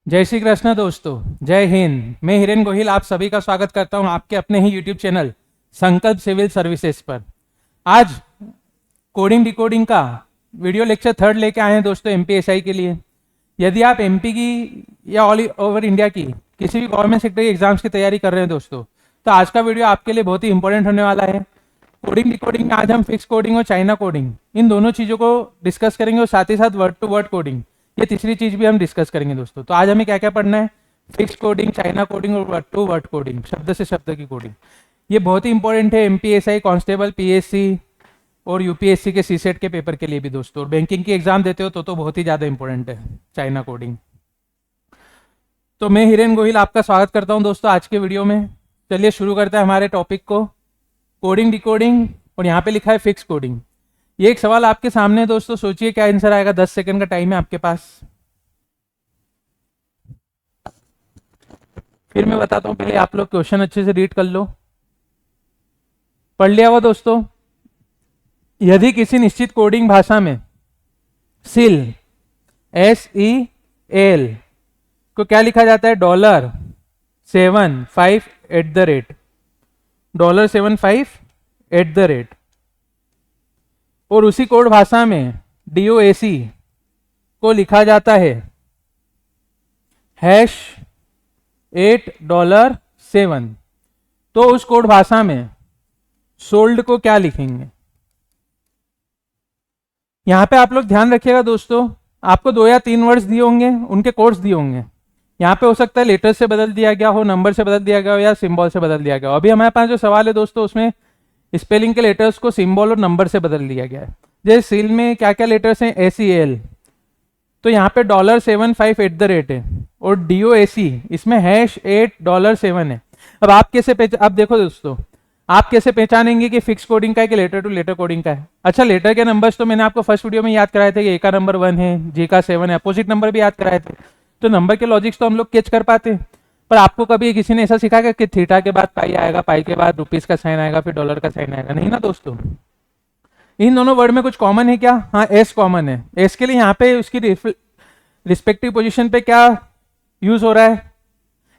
जय श्री कृष्ण दोस्तों, जय हिंद। मैं हिरेन गोहिल आप सभी का स्वागत करता हूं आपके अपने ही यूट्यूब चैनल संकल्प सिविल सर्विसेज पर। आज कोडिंग डिकोडिंग का वीडियो लेक्चर थर्ड लेके आए हैं दोस्तों एमपीएसआई के लिए। यदि आप एमपी की या ऑल ओवर इंडिया की किसी भी गवर्नमेंट सेक्टर की एग्जाम्स की तैयारी कर रहे हैं दोस्तों, तो आज का वीडियो आपके लिए बहुत ही इंपॉर्टेंट होने वाला है। कोडिंग डिकोडिंग में आज हम फिक्स कोडिंग और चाइना कोडिंग इन दोनों चीज़ों को डिस्कस करेंगे और साथ ही साथ वर्ड टू वर्ड कोडिंग ये तीसरी चीज भी हम डिस्कस करेंगे दोस्तों। तो आज हमें क्या क्या पढ़ना है, फिक्स कोडिंग, चाइना कोडिंग और वर्ड टू वर्ड कोडिंग, शब्द से शब्द की कोडिंग। ये बहुत ही इंपॉर्टेंट है एमपीएसआई, कांस्टेबल, पीएससी और यूपीएससी के सीसेट के पेपर के लिए भी दोस्तों। और बैंकिंग की एग्जाम देते हो तो बहुत ही ज्यादा इंपॉर्टेंट है चाइना कोडिंग। तो मैं हिरेन गोहिल आपका स्वागत करता हूं दोस्तों आज के वीडियो में। चलिए शुरू करते हैं हमारे टॉपिक को, कोडिंग डिकोडिंग। और यहाँ पे लिखा है फिक्स कोडिंग। ये एक सवाल आपके सामने है दोस्तों, सोचिए क्या आंसर आएगा। 10 सेकंड का टाइम है आपके पास। फिर मैं बताता हूं, पहले आप लोग क्वेश्चन अच्छे से रीड कर लो। पढ़ लिया हुआ दोस्तों? यदि किसी निश्चित कोडिंग भाषा में सिल SEL को क्या लिखा जाता है, $75 at the rate, $75 at the rate. और उसी कोड भाषा में DOAC को लिखा जाता है $8.7, तो उस कोड भाषा में सोल्ड को क्या लिखेंगे? यहां पे आप लोग ध्यान रखिएगा दोस्तों, आपको 2 या 3 वर्ड्स दिए होंगे, उनके कोड्स दिए होंगे। यहाँ पे हो सकता है लेटर से बदल दिया गया हो, नंबर से बदल दिया गया हो या सिंबल से बदल दिया गया हो। अभी हमारे पास जो सवाल है दोस्तों, उसमें स्पेलिंग के लेटर्स को सिंबल और नंबर से बदल दिया गया है। जैसे सील में क्या क्या लेटर्स हैं, SEL, तो यहाँ पे $75 एट द रेट है। और DOAC इसमें $8.7 है। अब आप कैसे अब देखो दोस्तों, आप कैसे पहचानेंगे कि फिक्स कोडिंग का है कि लेटर टू लेटर कोडिंग का है? अच्छा, लेटर के नंबर्स तो मैंने आपको फर्स्ट वीडियो में याद कराए थे कि ए का नंबर 1 है, जी का 7 है, अपोजिट नंबर भी याद कराए थे। तो नंबर के लॉजिक्स तो हम लोग कैच कर पाते हैं। पर आपको कभी किसी ने ऐसा सिखाया कि थीटा के बाद पाई आएगा, पाई के बाद रुपीज का साइन आएगा, फिर डॉलर का साइन आएगा? नहीं ना दोस्तों। इन दोनों वर्ड में कुछ कॉमन है क्या? हाँ, एस कॉमन है। एस के लिए यहाँ पे उसकी रिस्पेक्टिव पोजीशन पे क्या यूज हो रहा है?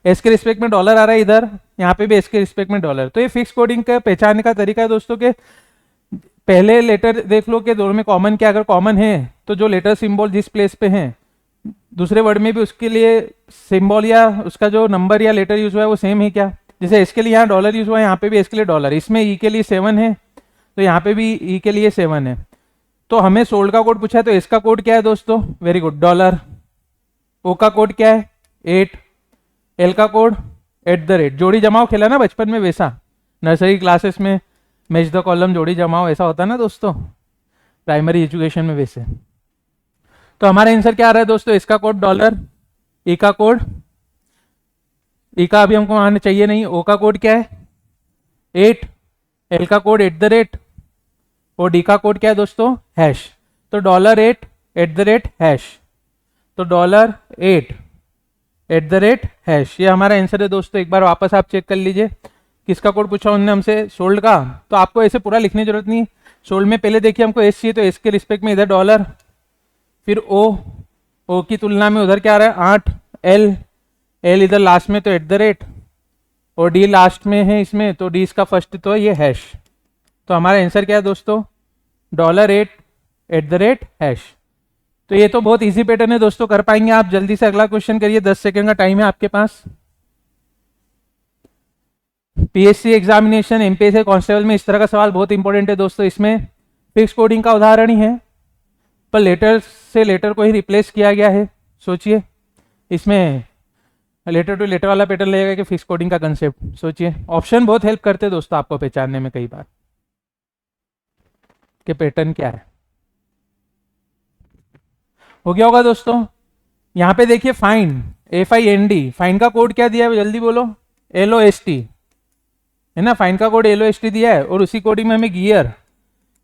एस के रिस्पेक्ट में डॉलर आ रहा है इधर, यहाँ पे भी एस के रिस्पेक्ट में डॉलर। तो ये फिक्स कोडिंग का पहचानने का तरीका है दोस्तों के पहले लेटर देख लो कि दोनों में कॉमन क्या। अगर कॉमन है तो जो लेटर सिंबल जिस प्लेस पे है दूसरे वर्ड में भी उसके लिए सिंबल या उसका जो नंबर या लेटर यूज हुआ है वो सेम है क्या? जैसे एस के लिए यहाँ डॉलर यूज हुआ है, यहाँ पे भी एस के लिए डॉलर, इसमें ई के लिए 7 है तो यहाँ पे भी ई के लिए 7 है। तो हमें सोल्ड का कोड पूछा है, तो एस का कोड क्या है दोस्तों? Very good, $। ओ का कोड क्या है? 8। एल का कोड एट द रेट। जोड़ी जमाओ खेला ना बचपन में, वैसा नर्सरी क्लासेस में मैच द कॉलम, जोड़ी जमाओ, ऐसा होता ना दोस्तों प्राइमरी एजुकेशन में वैसे। तो हमारा आंसर क्या आ रहा है दोस्तों? इसका कोड $, ई का कोड, ई का अभी हमको आना चाहिए नहीं, ओ का कोड क्या है? 8, एल का कोड एट द रेट और डी का कोड क्या है दोस्तों? हैश। तो $8 एट द रेट हैश, तो $8 एट द रेट हैश, ये हमारा आंसर है दोस्तों। एक बार वापस आप चेक कर लीजिए किसका कोड पूछा उन्होंने हमसे, सोल्ड का। तो आपको ऐसे पूरा लिखने की जरूरत नहीं। सोल्ड में पहले देखिए हमको एस चाहिए, तो एस के रिस्पेक्ट में इधर $, फिर ओ की तुलना में उधर क्या आ रहा है? 8। एल इधर लास्ट में तो एट द रेट, और डी लास्ट में है इसमें, तो डी इसका फर्स्ट तो ये हैश। तो हमारा आंसर क्या है दोस्तों? $8 एट द रेट हैश। तो ये तो बहुत इजी पैटर्न है दोस्तों, कर पाएंगे आप। जल्दी से अगला क्वेश्चन करिए, 10 सेकंड का टाइम है आपके पास। पीएससी एग्जामिनेशन, एमपीएससी कांस्टेबल में इस तरह का सवाल बहुत इंपॉर्टेंट है दोस्तों। इसमें फिक्स कोडिंग का उदाहरण ही है, पर लेटर से लेटर को ही रिप्लेस किया गया है। सोचिए, इसमें लेटर टू लेटर वाला पैटर्न लगेगा कि फिक्स कोडिंग का कंसेप्ट? सोचिए, ऑप्शन बहुत हेल्प करते हैं दोस्तों आपको पहचानने में कई बार कि पैटर्न क्या है। हो गया होगा दोस्तों। यहाँ पे देखिए फाइंड, FIND, फाइंड का कोड क्या दिया है जल्दी बोलो? LOST है ना, फाइंड का कोड LOST दिया है। और उसी कोडिंग में हमें गियर,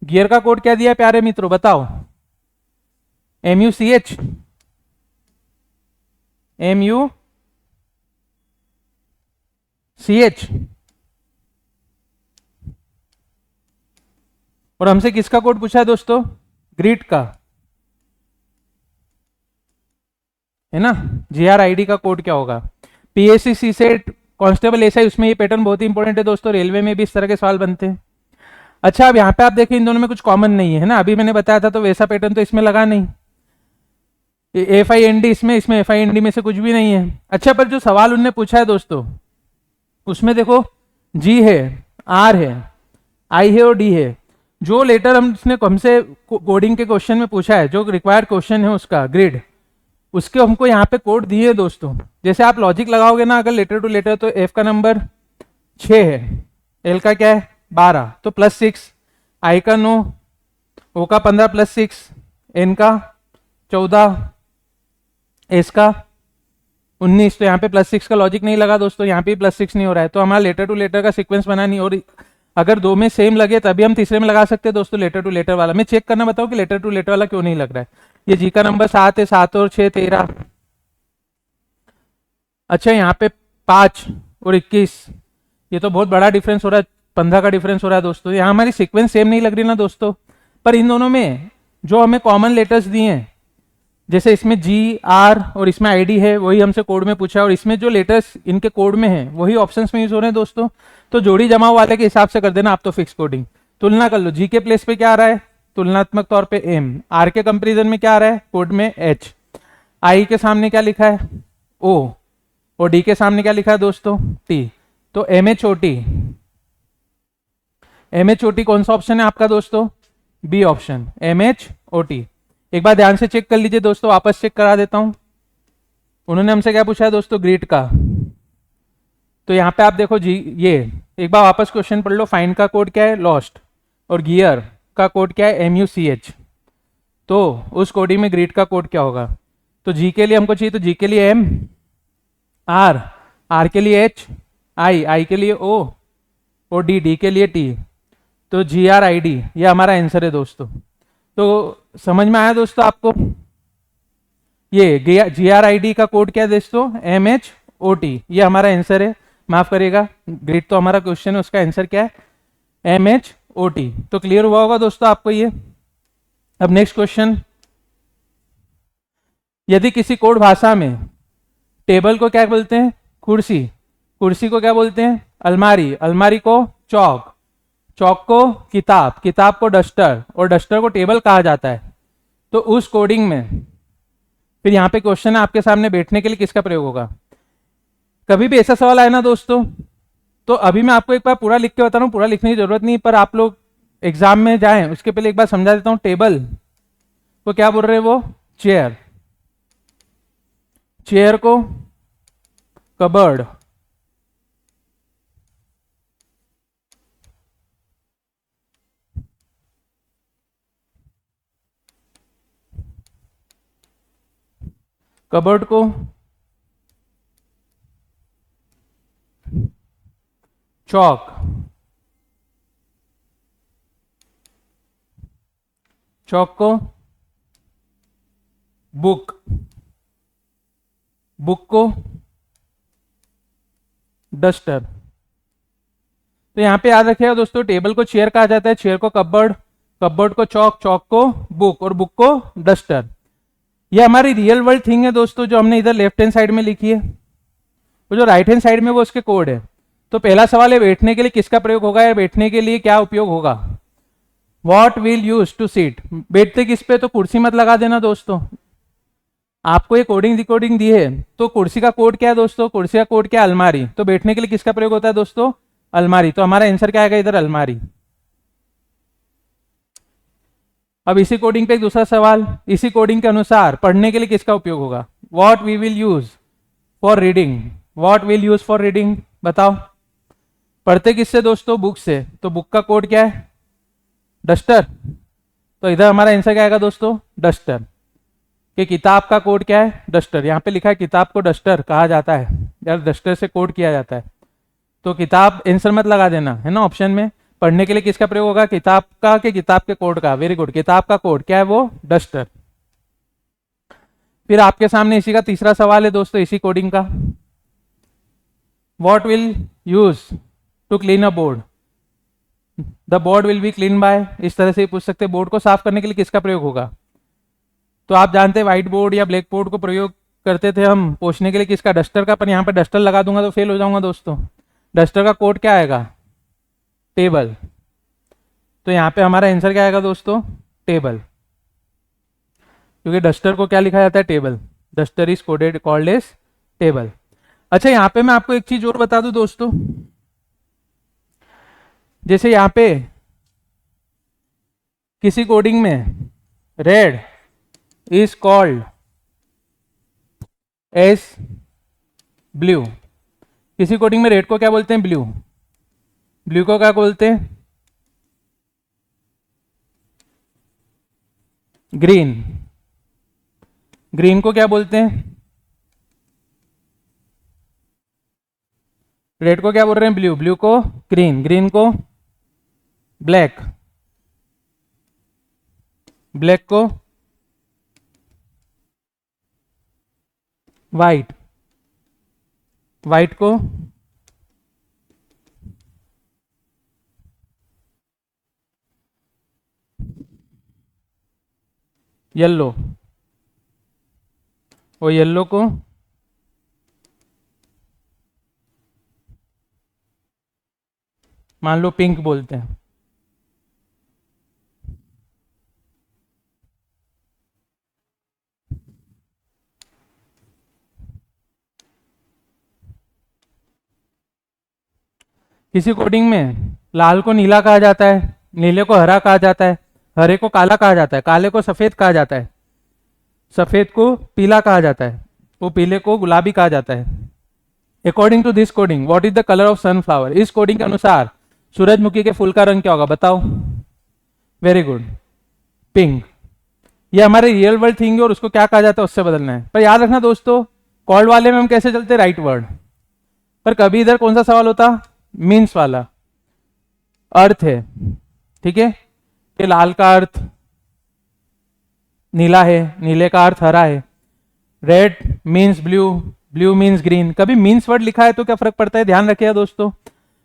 गियर का कोड क्या दिया है प्यारे मित्रों बताओ? MUCH, MUCH। और हमसे किसका कोड पूछा है दोस्तों? ग्रिड का। है ना। GRID का कोड क्या होगा? PSC CSET कांस्टेबल SI, उसमें ये पैटर्न बहुत ही इंपॉर्टेंट है दोस्तों। रेलवे में भी इस तरह के सवाल बनते हैं। अच्छा, अब यहाँ पे आप देखिए इन दोनों में कुछ कॉमन नहीं है ना, अभी मैंने बताया था, तो वैसा पैटर्न तो इसमें लगा नहीं। FIND इसमें FIND में से कुछ भी नहीं है। अच्छा, पर जो सवाल उनने पूछा है दोस्तों, उसमें देखो G है, R है, I है और D है। जो लेटर हमसे कोडिंग के क्वेश्चन में पूछा है, जो रिक्वायर्ड क्वेश्चन है उसका ग्रिड, उसके हमको यहाँ पे कोड दिए दोस्तों। जैसे आप लॉजिक लगाओगे ना, अगर लेटर टू लेटर, तो F का नंबर 6 है, L का क्या है 12, तो +6, I का 9, O का 15 +6, N का 14, S का 19। तो यहाँ पे +6 का लॉजिक नहीं लगा दोस्तों, यहाँ पे +6 नहीं हो रहा है, तो हमारा लेटर टू लेटर का सीक्वेंस बना नहीं। और अगर दो में सेम लगे तभी हम तीसरे में लगा सकते हैं दोस्तों, लेटर टू लेटर वाला। मैं चेक करना बताऊं कि लेटर टू लेटर वाला क्यों नहीं लग रहा है। ये जी का नंबर 7 है, 7 और 6 13। अच्छा, यहाँ पे 5 और 21, ये तो बहुत बड़ा डिफरेंस हो रहा है, 15 का डिफरेंस हो रहा है दोस्तों। यहाँ हमारी सीक्वेंस सेम नहीं लग रही ना दोस्तों। पर इन दोनों में जो हमें कॉमन लेटर्स दिए हैं, जैसे इसमें GR और इसमें ID है, वही हमसे कोड में पूछा है, और इसमें जो लेटर्स इनके कोड में है वही ऑप्शंस में यूज हो रहे हैं दोस्तों। तो जोड़ी जमाव वाले के हिसाब से कर देना आप, तो फिक्स कोडिंग। तुलना कर लो, G के प्लेस पे क्या आ रहा है, तुलनात्मक तौर पे M, R के कंपेरिजन में क्या आ रहा है, कोड में H, I के सामने क्या लिखा है O, और D के सामने क्या लिखा है दोस्तों T। तो MHOT कौन सा ऑप्शन है आपका दोस्तों, B ऑप्शन, MHOT। एक बार ध्यान से चेक कर लीजिए दोस्तों, वापस चेक करा देता हूं। उन्होंने हमसे क्या पूछा है दोस्तों, ग्रिड का। तो यहाँ पे आप देखो जी, ये एक बार वापस क्वेश्चन पढ़ लो। फाइंड का कोड क्या है, लॉस्ट, और गियर का कोड क्या है, MUCH। तो उस कोडिंग में ग्रिड का कोड क्या होगा? तो जी के लिए हमको चाहिए, तो जी के लिए M, R के लिए H, I के लिए O, और D के लिए T। तो GRID ये हमारा आंसर है दोस्तों। तो समझ में आया दोस्तों आपको? ये GRID का कोड क्या है दोस्तों, MHOT, ये हमारा आंसर है। माफ करिएगा, ग्रिड तो हमारा क्वेश्चन है, उसका आंसर क्या है, MHOT। तो क्लियर हुआ होगा दोस्तों आपको ये। अब नेक्स्ट क्वेश्चन, यदि किसी कोड भाषा में टेबल को क्या बोलते हैं, कुर्सी, कुर्सी को क्या बोलते हैं, अलमारी, अलमारी को चौक, चौक को किताब, किताब को डस्टर, और डस्टर को टेबल कहा जाता है, तो उस कोडिंग में फिर यहाँ पे क्वेश्चन है आपके सामने, बैठने के लिए किसका प्रयोग होगा? कभी भी ऐसा सवाल आए ना दोस्तों, तो अभी मैं आपको एक बार पूरा लिख के बता रहा हूँ, पूरा लिखने की जरूरत नहीं, पर आप लोग एग्जाम में जाएं उसके पहले एक बार समझा देता हूँ। टेबल को क्या बोल रहे हैं वो, चेयर, चेयर को कबर्ड, कबर्ड को चौक, चौक को बुक, बुक को डस्टर। तो यहां पे याद रखिएगा दोस्तों, टेबल को चेयर कहा जाता है, चेयर को कबर्ड, कबर्ड को चौक, चौक को बुक, और बुक को डस्टर। ये हमारी रियल वर्ल्ड थिंग है दोस्तों, जो हमने इधर लेफ्ट हैंड साइड में लिखी है, वो जो राइट हैंड साइड में वो उसके कोड है। तो पहला सवाल है, बैठने के लिए किसका प्रयोग होगा, या बैठने के लिए क्या उपयोग होगा, what will use to seat. बैठते किस पे, तो कुर्सी मत लगा देना दोस्तों। आपको ये कोडिंग रिकॉर्डिंग दी है, तो कुर्सी का कोड क्या है दोस्तों, कुर्सी का कोड क्या है, अलमारी। तो बैठने के लिए किसका प्रयोग होता है दोस्तों, अलमारी। तो हमारा आंसर क्या आएगा इधर, अलमारी। अब इसी कोडिंग पे एक दूसरा सवाल, इसी कोडिंग के अनुसार पढ़ने के लिए किसका उपयोग होगा, what we will use for reading, what will use for reading, बताओ। पढ़ते किससे दोस्तों, बुक से। तो बुक का कोड क्या है, डस्टर। तो इधर हमारा आंसर क्या आएगा दोस्तों, डस्टर। कि किताब का कोड क्या है, डस्टर। यहाँ पे लिखा है किताब को डस्टर कहा जाता है, यार डस्टर से कोड किया जाता है। तो किताब आंसर मत लगा देना, है ना ऑप्शन में। पढ़ने के लिए किसका प्रयोग होगा, किताब का, कि किताब के कोड का। वेरी गुड, किताब का कोड क्या है वो, डस्टर। फिर आपके सामने इसी का तीसरा सवाल है दोस्तों, इसी कोडिंग का। What will use to clean a board, the board will be clean by. इस तरह से पूछ सकते हैं, बोर्ड को साफ करने के लिए किसका प्रयोग होगा। तो आप जानते हैं व्हाइट बोर्ड या ब्लैक बोर्ड को प्रयोग करते थे हम पोछने के लिए किसका, डस्टर का, पर यहाँ पे डस्टर लगा दूंगा तो फेल हो जाऊंगा दोस्तों। डस्टर का कोड क्या आएगा, टेबल। तो यहाँ पे हमारा आंसर क्या आएगा दोस्तों, टेबल, क्योंकि डस्टर को क्या लिखा जाता है, table. Duster is coded called as table. अच्छा, यहाँ पे मैं आपको एक चीज और बता दूं दोस्तों, जैसे यहाँ पे किसी कोडिंग में red is called as blue, किसी कोडिंग में रेड को क्या बोलते हैं, ब्लू। ब्लू को क्या बोलते हैं, ग्रीन। ग्रीन को क्या बोलते हैं, रेड को क्या बोल रहे हैं, ब्लू। ब्लू को ग्रीन, ग्रीन को ब्लैक, ब्लैक को वाइट, वाइट को येलो, और येलो को मान लो पिंक बोलते हैं। किसी कोडिंग में लाल को नीला कहा जाता है, नीले को हरा कहा जाता है, हरे को काला कहा जाता है, काले को सफेद कहा जाता है, सफेद को पीला कहा जाता है, वो पीले को गुलाबी कहा जाता है। According to this coding what is the colour of sunflower, इस कोडिंग के अनुसार सूरजमुखी के फूल का रंग क्या होगा, बताओ। Very good, pink. ये हमारे रियल वर्ल्ड थिंग है और उसको क्या कहा जाता है, उससे बदलना है। पर याद रखना दोस्तों, कॉल्ड वाले में हम कैसे चलते, राइट वर्ड। पर कभी इधर कौन सा सवाल होता, मीन्स वाला। अर्थ है, ठीक है, ये लाल का अर्थ नीला है, नीले का अर्थ हरा है। Red means blue, blue means green. कभी मीन्स वर्ड लिखा है तो क्या फर्क पड़ता है, ध्यान रखिएगा दोस्तों।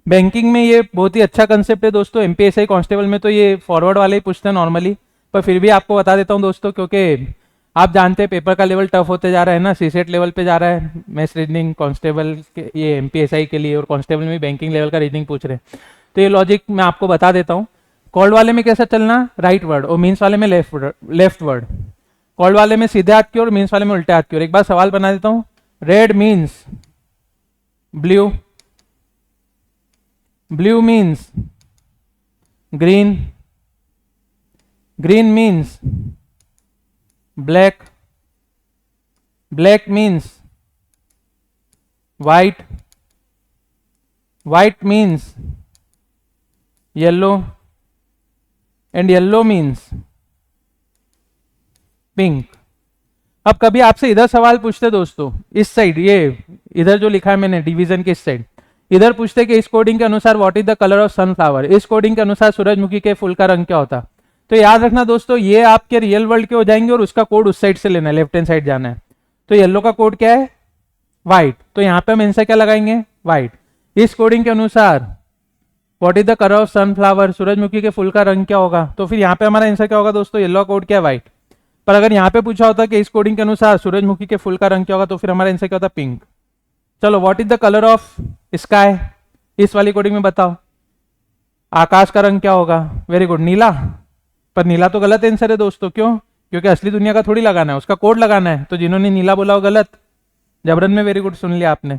बैंकिंग में ये बहुत ही अच्छा कंसेप्ट है दोस्तों। एमपीएसआई कांस्टेबल में तो ये फॉरवर्ड वाले ही पूछते हैं नॉर्मली, पर फिर भी आपको बता देता हूं दोस्तों, क्योंकि आप जानते हैं पेपर का लेवल टफ होते जा रहा है ना, सीसेट लेवल पे जा रहा है मैथ्स रीजनिंग कांस्टेबल के, ये एमपीएसआई के लिए, और कांस्टेबल में बैंकिंग लेवल का रीजनिंग पूछ रहे हैं। तो ये लॉजिक मैं आपको बता देता हूँ। कॉल्ड वाले में कैसा चलना, राइट वर्ड, और मीन्स वाले में लेफ्ट वर्ड। कॉल्ड वाले में सीधे हाथ की ओर, मीन्स वाले में उल्टे हाथ की ओर। एक बार सवाल बना देता हूँ, red means blue, blue means green, green means black, black means white, white means yellow, and yellow means pink. अब कभी आपसे इधर सवाल पूछते दोस्तों, इस साइड, ये इधर जो लिखा है मैंने डिवीजन के इस साइड, इधर पूछते कि इस कोडिंग के अनुसार what is the colour of sunflower, इस कोडिंग के अनुसार सूरजमुखी के फूल का रंग क्या होता। तो याद रखना दोस्तों, ये आपके रियल वर्ल्ड के हो जाएंगे और उसका कोड उस साइड से लेना है, लेफ्ट हैंड साइड जाना है। तो येलो का कोड क्या है, व्हाइट। तो यहाँ पे हम आंसर क्या लगाएंगे, व्हाइट। इस कोडिंग के अनुसार what is the colour of sunflower, सूरजमुखी के फूल का रंग क्या होगा, तो फिर यहाँ पे हमारा आंसर क्या होगा दोस्तों, येलो का कोड क्या है, व्हाइट। पर अगर यहाँ पे पूछा होता कि इस कोडिंग के अनुसार सूरजमुखी के फूल का रंग क्या होगा, तो फिर हमारा आंसर क्या होता, पिंक। चलो, what is the colour of sky, इस वाली कोडिंग में बताओ, आकाश का रंग क्या होगा, वेरी गुड, नीला। पर नीला तो गलत आंसर है दोस्तों, क्यों, क्योंकि असली दुनिया का थोड़ी लगाना है, उसका कोड लगाना है। तो जिन्होंने नीला बोला वो गलत, जबरन में, वेरी गुड, सुन लिया आपने।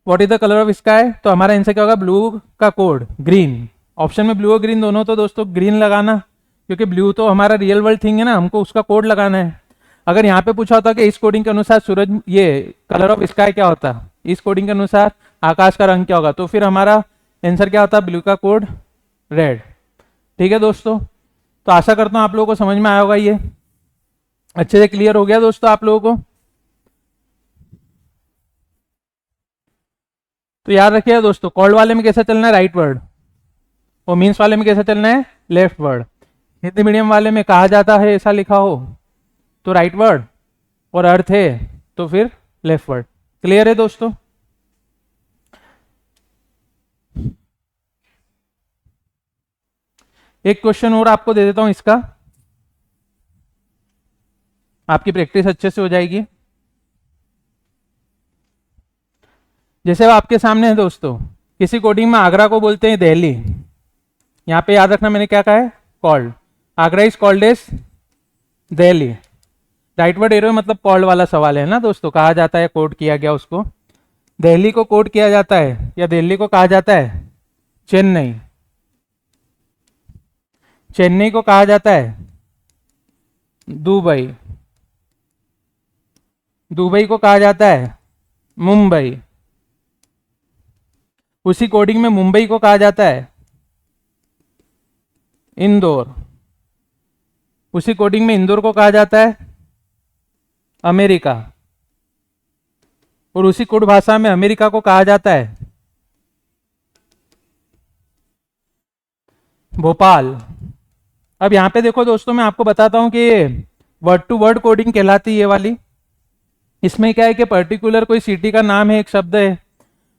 What is the colour of sky, तो हमारा आंसर क्या होगा, ब्लू का कोड ग्रीन। ऑप्शन में ब्लू और ग्रीन दोनों, तो दोस्तों ग्रीन लगाना, क्योंकि ब्लू तो हमारा रियल वर्ल्ड थिंग है ना, हमको उसका कोड लगाना है। अगर यहाँ पे पूछा होता कि इस कोडिंग के अनुसार सूरज, ये कलर ऑफ स्काई क्या होता, इस कोडिंग के अनुसार आकाश का रंग क्या होगा, तो फिर हमारा आंसर क्या होता, ब्लू का कोड रेड। ठीक है दोस्तों, तो आशा करता हूं आप लोगों को समझ में आया होगा, ये अच्छे से क्लियर हो गया दोस्तों आप लोगों को। तो याद रखिएगा दोस्तों, कॉल्ड वाले में कैसा चलना है, राइट वर्ड, और मीन्स वाले में कैसा चलना है, लेफ्ट वर्ड। हिंदी मीडियम वाले में कहा जाता है ऐसा लिखा हो तो राइट वर्ड, और अर्थ है तो फिर लेफ्ट वर्ड। क्लियर है दोस्तों। एक क्वेश्चन और आपको दे देता हूं, इसका आपकी प्रैक्टिस अच्छे से हो जाएगी। जैसे वो आपके सामने है दोस्तों, किसी कोडिंग में आगरा को बोलते हैं दिल्ली, यहाँ पे याद रखना मैंने क्या कहा है, called. Agra is called as Delhi. Rightward arrow मतलब कॉल्ड वाला सवाल है ना दोस्तों, कहा जाता है कोड किया गया उसको। दिल्ली को कोड किया जाता है या दिल्ली को कहा जाता है चेन्नई। चेन्नई को कहा जाता है दुबई। दुबई को कहा जाता है मुंबई। उसी कोडिंग में मुंबई को कहा जाता है इंदौर। उसी कोडिंग में इंदौर को कहा जाता है अमेरिका। और उसी कोड भाषा में अमेरिका को कहा जाता है भोपाल। अब यहां पे देखो दोस्तों, मैं आपको बताता हूं कि ये वर्ड टू वर्ड कोडिंग कहलाती है ये वाली। इसमें क्या है कि पर्टिकुलर कोई सिटी का नाम है, एक शब्द है,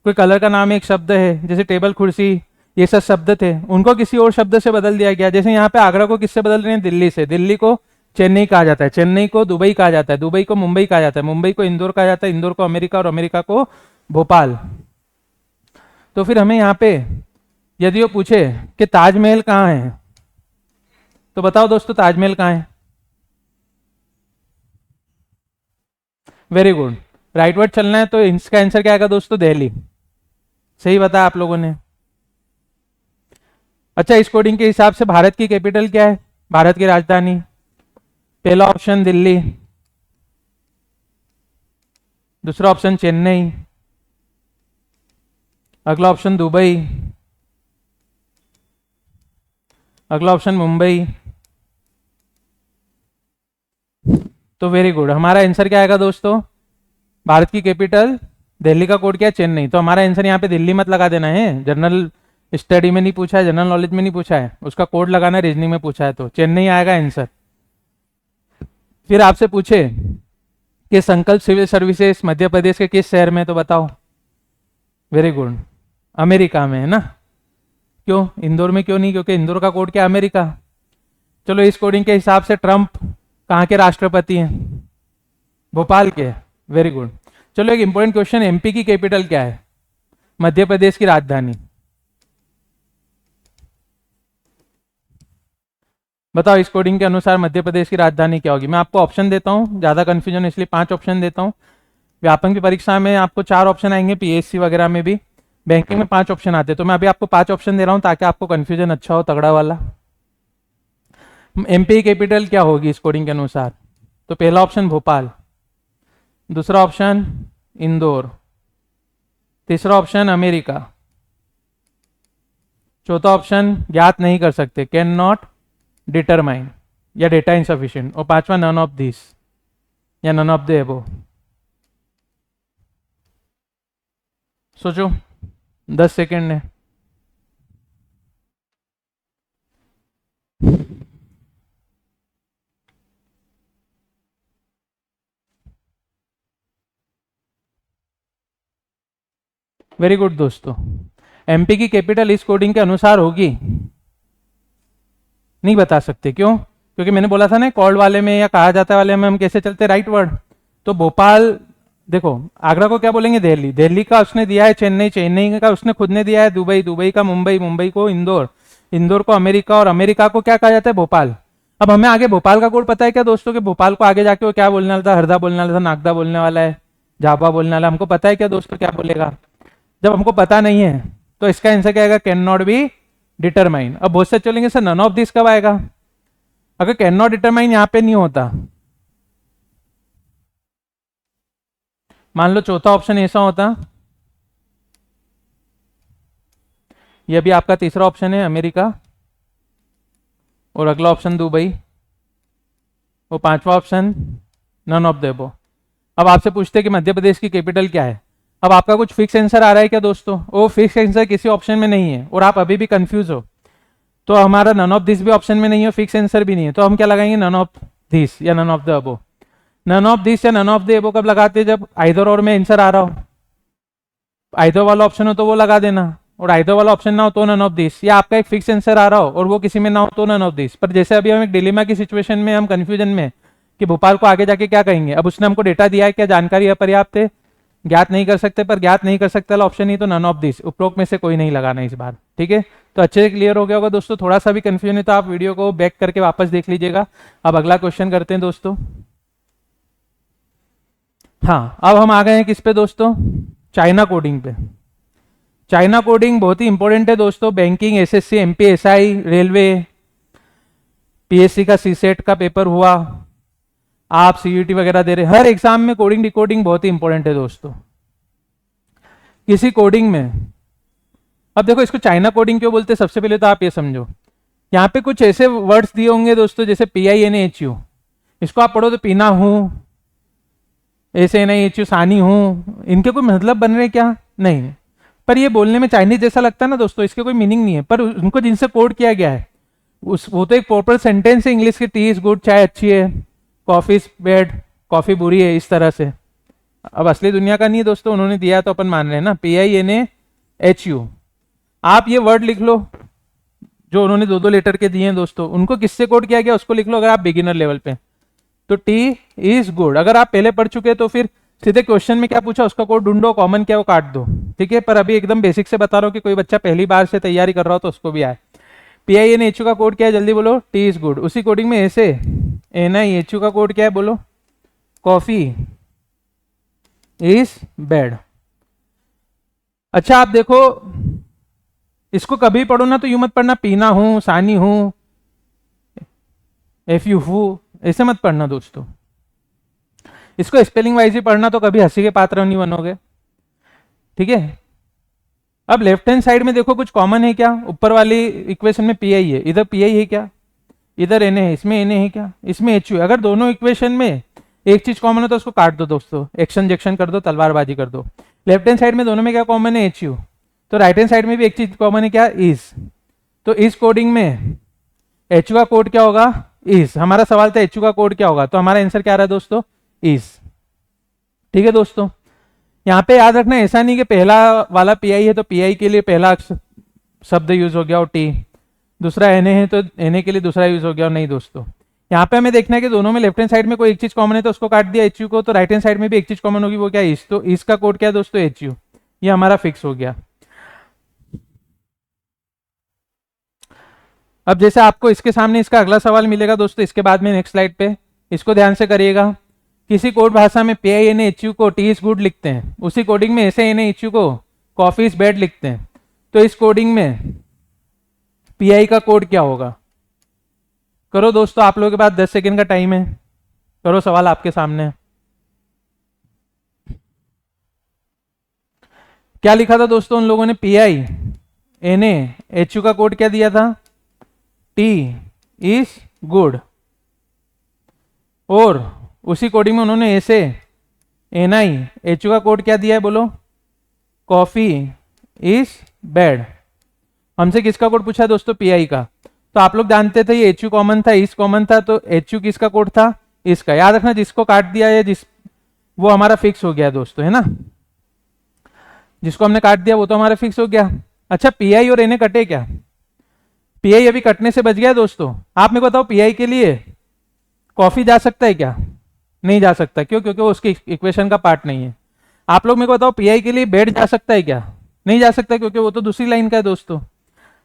कोई कलर का नाम है, एक शब्द है, जैसे टेबल, कुर्सी, ये सब शब्द थे, उनको किसी और शब्द से बदल दिया गया। जैसे यहाँ पे आगरा को किससे बदल रहे हैं, दिल्ली से। दिल्ली को चेन्नई कहा जाता है, चेन्नई को दुबई कहा जाता है, दुबई को मुंबई कहा जाता है, मुंबई को इंदौर कहा जाता है, इंदौर को अमेरिका और अमेरिका को भोपाल। तो फिर हमें यहाँ पे यदि वो पूछे कि ताजमहल कहाँ है, तो बताओ दोस्तों ताजमहल कहाँ है। वेरी गुड, राइट वर्ड चलना है, तो इसका आंसर क्या आएगा दोस्तों, दिल्ली। सही बताया आप लोगों ने। अच्छा, इस कोडिंग के हिसाब से भारत की कैपिटल क्या है, भारत की राजधानी। पहला ऑप्शन दिल्ली, दूसरा ऑप्शन चेन्नई, अगला ऑप्शन दुबई, अगला ऑप्शन मुंबई। तो वेरी गुड, हमारा आंसर क्या आएगा दोस्तों, भारत की कैपिटल दिल्ली का कोड क्या है, चेन्नई। तो हमारा आंसर यहाँ पे दिल्ली मत लगा देना है, जनरल स्टडी में नहीं पूछा है, जनरल नॉलेज में नहीं पूछा है, उसका कोड लगाना रीजनिंग में पूछा है, तो चेन्नई आएगा आंसर। फिर आपसे पूछे कि संकल्प सिविल सर्विसेज मध्य प्रदेश के किस शहर में, तो बताओ। वेरी गुड, अमेरिका में है ना। क्यों इंदौर में क्यों नहीं, क्योंकि इंदौर का कोड क्या है, अमेरिका। चलो, इस कोडिंग के हिसाब से ट्रंप कहाँ के राष्ट्रपति हैं, भोपाल के। Very good. चलो, एक इंपॉर्टेंट क्वेश्चन, एमपी की कैपिटल क्या है, मध्य प्रदेश की राजधानी। बताओ, इस कोडिंग के अनुसार मध्य प्रदेश की राजधानी क्या होगी। मैं आपको ऑप्शन देता हूं, ज्यादा कंफ्यूजन इसलिए 5 ऑप्शन देता हूं। व्यापक की परीक्षा में आपको 4 ऑप्शन आएंगे, पीएससी वगैरह में भी, बैंकिंग में 5 ऑप्शन आते हैं। तो मैं अभी आपको 5 ऑप्शन दे रहा हूं ताकि आपको कंफ्यूजन अच्छा हो, तगड़ा वाला। एमपी कैपिटल क्या होगी इस कोडिंग के अनुसार, तो पहला ऑप्शन भोपाल, दूसरा ऑप्शन इंदौर, तीसरा ऑप्शन अमेरिका, चौथा ऑप्शन ज्ञात नहीं कर सकते, कैन नॉट डिटरमाइन या डेटा इनसफिशिएंट, और पांचवा नन ऑफ दिस या नन ऑफ द एबो। सोचो, 10 सेकेंड है। वेरी गुड दोस्तों, एमपी की कैपिटल इस कोडिंग के अनुसार होगी, नहीं बता सकते। क्यों, क्योंकि मैंने बोला था ना, कॉल्ड वाले में या कहा जाता वाले में हम कैसे चलते, राइट वर्ड। तो भोपाल, देखो आगरा को क्या बोलेंगे, दिल्ली। दिल्ली का उसने दिया है चेन्नई, चेन्नई का उसने खुद ने दिया है दुबई, दुबई का मुंबई, मुंबई को इंदौर, इंदौर को अमेरिका, और अमेरिका को क्या कहा जाता है, भोपाल। अब हमें आगे भोपाल का कोड पता है क्या दोस्तों, कि भोपाल को आगे जाके वो क्या बोलने वाला था, हरदा बोलने वाला था, नागदा बोलने वाला है, झाबा बोलने वाला, हमको पता है क्या दोस्तों क्या बोलेगा। जब हमको पता नहीं है तो इसका आंसर क्या आएगा, कैन नॉट बी डिटरमाइन। अब बहुत से चलेंगे सर नन ऑफ दिस कब आएगा, अगर कैन नॉट डिटरमाइन यहां पे नहीं होता, मान लो चौथा ऑप्शन ऐसा होता, यह भी आपका तीसरा ऑप्शन है अमेरिका, और अगला ऑप्शन दुबई, और पांचवा option none of the above. अब आपसे पूछते हैं कि मध्य प्रदेश की कैपिटल क्या है। अब आपका कुछ फिक्स आंसर आ रहा है क्या दोस्तों, वो फिक्स आंसर किसी ऑप्शन में नहीं है और आप अभी भी कंफ्यूज हो, तो हमारा नन ऑफ दिस भी ऑप्शन में नहीं है, फिक्स आंसर भी नहीं है, तो हम क्या लगाएंगे, नन ऑफ दिस या none of the above. None of this या नन ऑफ द अबव कब लगाते हैं, जब आइदर और में आंसर आ रहा हो। आइदर वाला ऑप्शन हो तो वो लगा देना, और आइदर वाला ऑप्शन ना हो तो नन ऑफ दिस, या आपका एक फिक्स आंसर आ रहा हो और वो किसी में ना हो तो नन ऑफ दिस। पर जैसे अभी हम एक डिलेमा की सिचुएशन में, हम कंफ्यूजन में कि भोपाल को आगे जाके क्या कहेंगे। अब उसने हमको डेटा दिया है, क्या जानकारी अपर्याप्त है, ज्ञात नहीं कर सकते, पर ज्ञात नहीं कर सकते वाला ऑप्शन ही तो नन ऑफ दिस, उपरोक्त में से कोई नहीं लगाना इस बार। ठीक है, तो अच्छे से क्लियर हो गया होगा दोस्तों। थोड़ा सा भी कंफ्यूजन है तो आप वीडियो को बैक करके वापस देख लीजिएगा। अब अगला क्वेश्चन करते हैं दोस्तों। हाँ, अब हम आ गए हैं किस पे दोस्तों, चाइना कोडिंग पे। चाइना कोडिंग बहुत ही इंपॉर्टेंट है दोस्तों। Banking, SSC, MPSI, railway, PSC का सीसेट का पेपर हुआ, आप सीयूटी वगैरह दे रहे, हर एग्जाम में कोडिंग डिकोडिंग बहुत ही इंपॉर्टेंट है दोस्तों। किसी कोडिंग में, अब देखो इसको चाइना कोडिंग क्यों बोलते हैं, सबसे पहले तो आप ये समझो, यहाँ पे कुछ ऐसे वर्ड्स दिए होंगे दोस्तों जैसे PINAHU, इसको आप पढ़ो तो पीना हूं, SNIHU सानी हूं, इनके कोई मतलब बन रहे क्या, नहीं, पर ये बोलने में चाइनीज जैसा लगता है ना दोस्तों, इसके कोई मीनिंग नहीं है, पर उनको जिनसे कोड किया गया है उस वो तो एक प्रॉपर सेंटेंस है इंग्लिश की, टी इज गुड, चाय अच्छी है, कॉफी इज बैड, कॉफी बुरी है, इस तरह से। अब असली दुनिया का नहीं है दोस्तों, उन्होंने दिया तो अपन मान रहे हैं ना, PINAHU। आप ये वर्ड लिख लो जो उन्होंने 2-2 लेटर के दिए हैं दोस्तों, उनको किससे कोड किया गया उसको लिख लो अगर आप बिगिनर लेवल पे। तो टी इज गुड, अगर आप पहले पढ़ चुके तो फिर सीधे क्वेश्चन में क्या पूछा उसका कोड ढूंढो, कॉमन क्या वो काट दो। ठीक है, पर अभी एकदम बेसिक से बता रहा हूँ कि कोई बच्चा पहली बार से तैयारी कर रहा हो तो उसको भी आए। PINAHU का कोड क्या है, जल्दी बोलो, टी इज गुड। उसी कोडिंग में ऐसे NIHU का कोड क्या है, बोलो, कॉफी इज बैड। अच्छा आप देखो, इसको कभी पढ़ो ना तो यूं मत पढ़ना पीना हूं, सानी हूं, FU हूं, ऐसे मत पढ़ना दोस्तों। इसको स्पेलिंग वाइज ही पढ़ना, तो कभी हंसी के पात्र नहीं बनोगे। ठीक है, अब लेफ्ट हैंड साइड में देखो कुछ कॉमन है क्या, ऊपर वाली इक्वेशन में PI है, इधर PI है क्या, इधर NA है, इसमें NA है क्या, इसमें HU है। अगर दोनों इक्वेशन में एक चीज कॉमन है तो उसको काट दो दोस्तों, एक्शन जेक्शन कर दो, तलवारबाजी कर दो। लेफ्ट हैंड साइड में दोनों में क्या कॉमन है, HU, तो राइट हैंड साइड में भी एक चीज कॉमन है क्या, इज। तो इस कोडिंग में HU का कोड क्या होगा, इज। हमारा सवाल था HU का कोड क्या होगा, तो हमारा आंसर क्या आ रहा है दोस्तों, इज। ठीक है दोस्तों, यहाँ पे याद रखना ऐसा नहीं कि पहला वाला PI है तो PI के लिए पहला शब्द यूज हो गया और T, दूसरा NA है तो NA के लिए दूसरा यूज हो गया, और नहीं दोस्तों। यहाँ पे हमें देखना है कि दोनों में लेफ्ट हैंड साइड में कोई एक चीज कॉमन है तो उसको काट दिया HU को, तो राइट हैंड साइड में भी एक चीज कॉमन होगी, वो क्या, इस। तो इसका कोड क्या है दोस्तों, HU, ये हमारा फिक्स हो गया। अब जैसे आपको इसके सामने इसका अगला सवाल मिलेगा दोस्तों, इसके बाद में नेक्स्ट स्लाइड पे, इसको ध्यान से करिएगा। किसी कोड भाषा में PINAHU को टी इज गुड लिखते हैं, उसी कोडिंग में SNAHU को कॉफी इज बैड लिखते हैं, तो इस कोडिंग में PI का कोड क्या होगा। करो दोस्तों, आप लोगों के पास 10 सेकेंड का टाइम है, करो, सवाल आपके सामने। क्या लिखा था दोस्तों उन लोगों ने, PINAHU का कोड क्या दिया था, टी इज गुड, और उसी कोडिंग में उन्होंने ऐसे NIHU का कोड क्या दिया है, बोलो, कॉफी इज बैड। हमसे किसका कोड पूछा है दोस्तों, PI का। तो आप लोग जानते थे ये HU कॉमन था, इस कॉमन था, तो HU किसका कोड था, इसका। याद रखना, जिसको काट दिया है वो हमारा फिक्स हो गया दोस्तों, है ना, जिसको हमने काट दिया वो तो हमारा फिक्स हो गया। अच्छा, PI और NA कटे क्या, PI अभी कटने से बच गया दोस्तों। आप मेरे को बताओ, PI के लिए कॉफी जा सकता है क्या, नहीं जा सकता, क्यों, क्योंकि वो उसकी इक्वेशन का पार्ट नहीं है। आप लोग मेरे को बताओ, PI के लिए बेड जा सकता है क्या, नहीं जा सकता, क्योंकि वो तो दूसरी लाइन का है दोस्तों।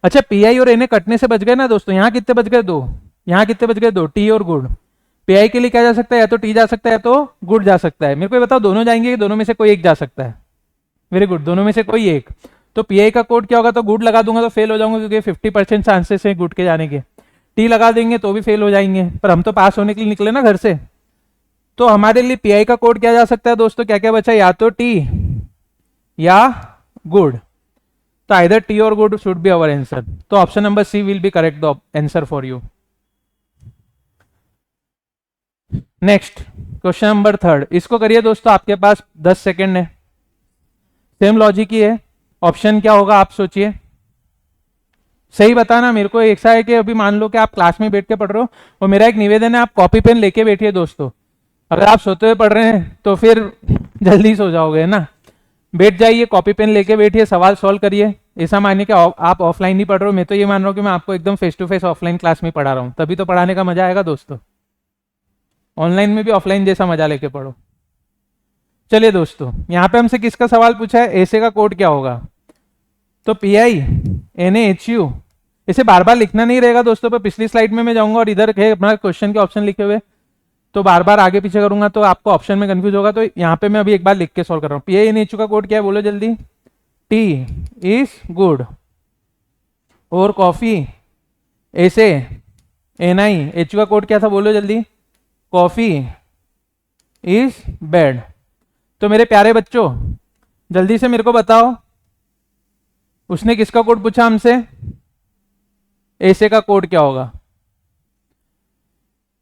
अच्छा, PI और NA कटने से बच गए ना दोस्तों, यहाँ कितने बच गए, 2, यहाँ कितने बच गए, 2, टी और गुड। PI के लिए क्या जा सकता है, या तो टी जा सकता है या तो गुड जा सकता है। मेरे को बताओ, दोनों जाएंगे कि दोनों में से कोई एक जा सकता है, वेरी गुड, दोनों में से कोई एक। तो PI का कोड क्या होगा, तो गुड लगा दूंगा तो फेल हो जाऊंगा, क्योंकि 50% चांसेस है गुड के जाने के। टी लगा देंगे तो भी फेल हो जाएंगे, पर हम तो पास होने के लिए निकले ना घर से। तो हमारे लिए PI का कोड क्या जा सकता है दोस्तों, क्या क्या बचा, या तो टी या गुड। तो आइदर टी और good should be our answer, तो option number C will be correct the answer for you. Next question number 3, इसको करिए दोस्तों, आपके पास 10 सेकेंड है, सेम लॉजिक ही है। ऑप्शन क्या होगा आप सोचिए, सही बताना मेरे को। ऐसा है कि अभी मान लो कि आप क्लास में बैठ के पढ़ रहे हो, और मेरा एक निवेदन है, आप कॉपी पेन लेके बैठिए दोस्तों। अगर आप सोते हुए पढ़ रहे हैं तो फिर जल्दी सो जाओगे ना, बैठ जाइए, कॉपी पेन लेके बैठिए, सवाल सॉल्व करिए। ऐसा मानिए कि आप ऑफलाइन नहीं पढ़ रहे हो, मैं तो ये मान रहा हूँ कि मैं आपको एकदम face to face offline class में पढ़ा रहा हूँ, तभी तो पढ़ाने का मजा आएगा दोस्तों। ऑनलाइन में भी ऑफलाइन जैसा मजा लेके पढ़ो। चलिए दोस्तों, यहाँ पे हमसे किसका सवाल पूछा है, ऐसे का कोड क्या होगा, तो PI NaHU। इसे बार बार लिखना नहीं रहेगा दोस्तों, पर पिछली स्लाइड में मैं जाऊंगा और इधर है अपना क्वेश्चन के ऑप्शन लिखे हुए, तो बार बार आगे पीछे करूंगा तो आपको ऑप्शन में कंफ्यूज होगा, तो यहाँ पे मैं अभी एक बार लिख के सॉल्व कर रहा हूँ। PI NaHU का कोड क्या है, बोलो जल्दी। टी इज गुड और कॉफी ऐसे। NiHU का कोड क्या था, बोलो जल्दी। Coffee is bad. तो मेरे प्यारे बच्चों, जल्दी से मेरे को बताओ, उसने किसका कोड पूछा हमसे, ऐसे का कोड क्या होगा।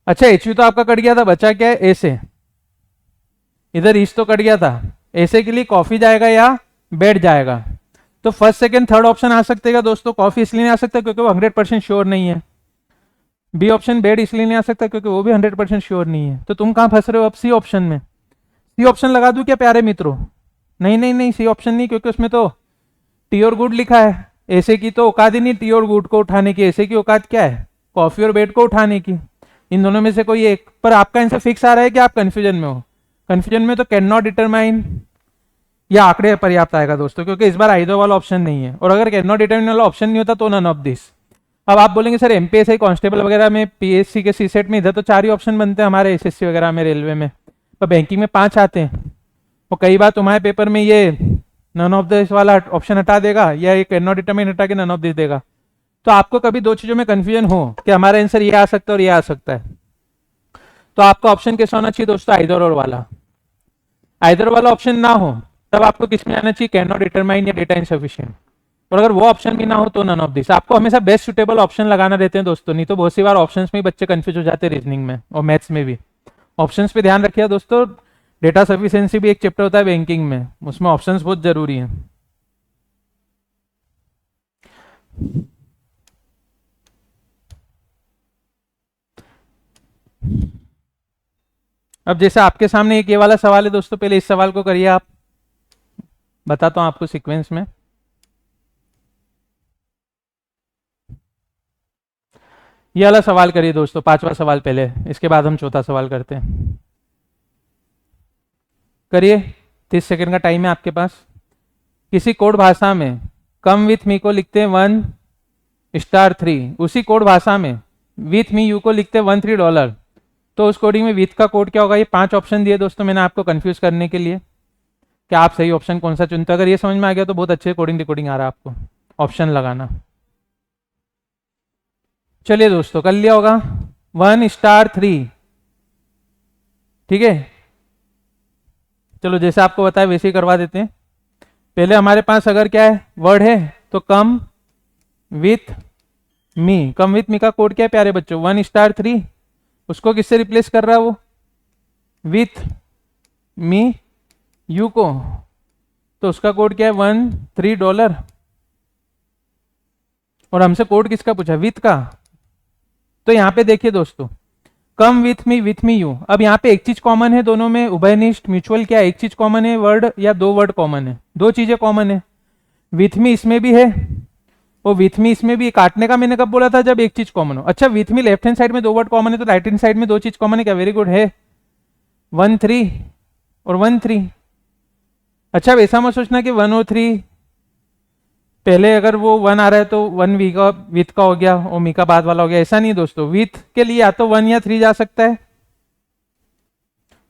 अच्छा, HU तो आपका कट गया था, बचा क्या है, ऐसे। इधर ईस्ट तो कट गया था, ऐसे के लिए कॉफी जाएगा या बैड जाएगा। तो फर्स्ट सेकंड थर्ड ऑप्शन आ सकते हैं दोस्तों। कॉफी इसलिए नहीं आ सकता क्योंकि वो 100% श्योर नहीं है। बी ऑप्शन बेड इसलिए नहीं आ सकता क्योंकि वो भी 100% श्योर नहीं है। तो तुम कहां फंस रहे हो अब, सी ऑप्शन में। सी ऑप्शन लगा दूं क्या प्यारे मित्रों? नहीं नहीं नहीं, सी ऑप्शन नहीं, क्योंकि उसमें तो टी और गुड लिखा है। ऐसे की तो औकात ही नहीं टी और गुड को उठाने की, ऐसे की औकात क्या है, कॉफी और बेड को उठाने की। इन दोनों में से कोई एक। पर आपका आंसर फिक्स आ रहा है कि आप कंफ्यूजन में हो? कंफ्यूजन में तो कैन नॉट डिटरमाइन या आंकड़े पर्याप्त आएगा दोस्तों, क्योंकि इस बार आइदर वाला ऑप्शन नहीं है। और अगर कैन नॉट डिटरमाइन वाला ऑप्शन नहीं होता तो नन ऑफ दिस। अब आप बोलेंगे सर MPSI कांस्टेबल वगैरह में, PSC के सीसेट में इधर तो 4 ही ऑप्शन बनते हैं हमारे, SSC वगैरह में, रेलवे में, पर बैंकिंग में 5 आते हैं। और कई बार तुम्हारे पेपर में ये नन ऑफ दिस वाला ऑप्शन हटा देगा या ये कैन नॉट डिटरमाइन हटा के नन ऑफ दिस देगा। तो आपको कभी दो चीजों में कंफ्यूजन हो कि हमारा आंसर ये आ सकता है और ये आ सकता है, तो आपका ऑप्शन कैसा होना चाहिए दोस्तों, आइदर और वाला। आइदर वाला ऑप्शन ना हो तब आपको किस में आना चाहिए, कैन नॉट डिटरमाइन या डेटा इनसफिशिएंट। और अगर वो ऑप्शन भी ना हो तो नन ऑफ दिस। आपको हमेशा बेस्ट सुटेबल ऑप्शन लगाना रहते हैं दोस्तों, नहीं तो बहुत सी बार ऑप्शंस में बच्चे कंफ्यूज हो जाते हैं, रीजनिंग में और मैथ्स में भी। ऑप्शंस पे ध्यान रखिए दोस्तों। डेटा सफिशिएंसी भी एक चैप्टर होता है बैंकिंग में, उसमें ऑप्शंस बहुत जरूरी है। अब जैसे आपके सामने एक ये वाला सवाल है दोस्तों, पहले इस सवाल को करिए आप, बताता हूं आपको सीक्वेंस में। ये वाला सवाल करिए दोस्तों, 5वां सवाल पहले, इसके बाद हम चौथा सवाल करते हैं। करिए, 30 सेकंड का टाइम है आपके पास। किसी कोड भाषा में कम विथ मी को लिखते हैं 1*3, उसी कोड भाषा में विथ मी यू को लिखते हैं $13। तो उस कोडिंग में विथ का कोड क्या होगा। ये 5 ऑप्शन दिए दोस्तों मैंने आपको कंफ्यूज करने के लिए कि आप सही ऑप्शन कौन सा चुनते हो। अगर ये समझ में आ गया तो बहुत अच्छे कोडिंग रिकॉर्डिंग आ रहा है आपको, ऑप्शन लगाना। चलिए दोस्तों, कर लिया होगा 1*3, ठीक है। चलो जैसे आपको बताया वैसे ही करवा देते हैं। पहले हमारे पास अगर क्या है, वर्ड है, तो come with me. Come with me का कोड क्या है प्यारे बच्चों, 1*3। उसको किससे रिप्लेस कर रहा है वो, विथ मी यू को, तो उसका कोड क्या है, $13। और हमसे कोड किसका पूछा, विथ का। तो यहां पे देखिए दोस्तों, कम विथ मी यू। अब यहाँ पे एक चीज कॉमन है दोनों में, उभयनिष्ठ म्यूचुअल, क्या एक चीज कॉमन है, वर्ड या 2 वर्ड कॉमन है, 2 चीजें कॉमन है। विथ मी इसमें भी है और विथ मी इसमें भी। काटने का मैंने कब बोला था, जब एक चीज कॉमन हो। अच्छा, with me left hand side में 2 वर्ड कॉमन है, तो राइट हैंड साइड में 2 चीज कॉमन है क्या, वेरी गुड है, 1-3 और 1-3। अच्छा, वैसा मत सोचना कि 1 और 3 पहले अगर वो 1 आ रहा है तो 1 वी का विथ का हो गया और मी का बाद वाला हो गया, ऐसा नहीं दोस्तों। विथ के लिए या तो 1 या 3 जा सकता है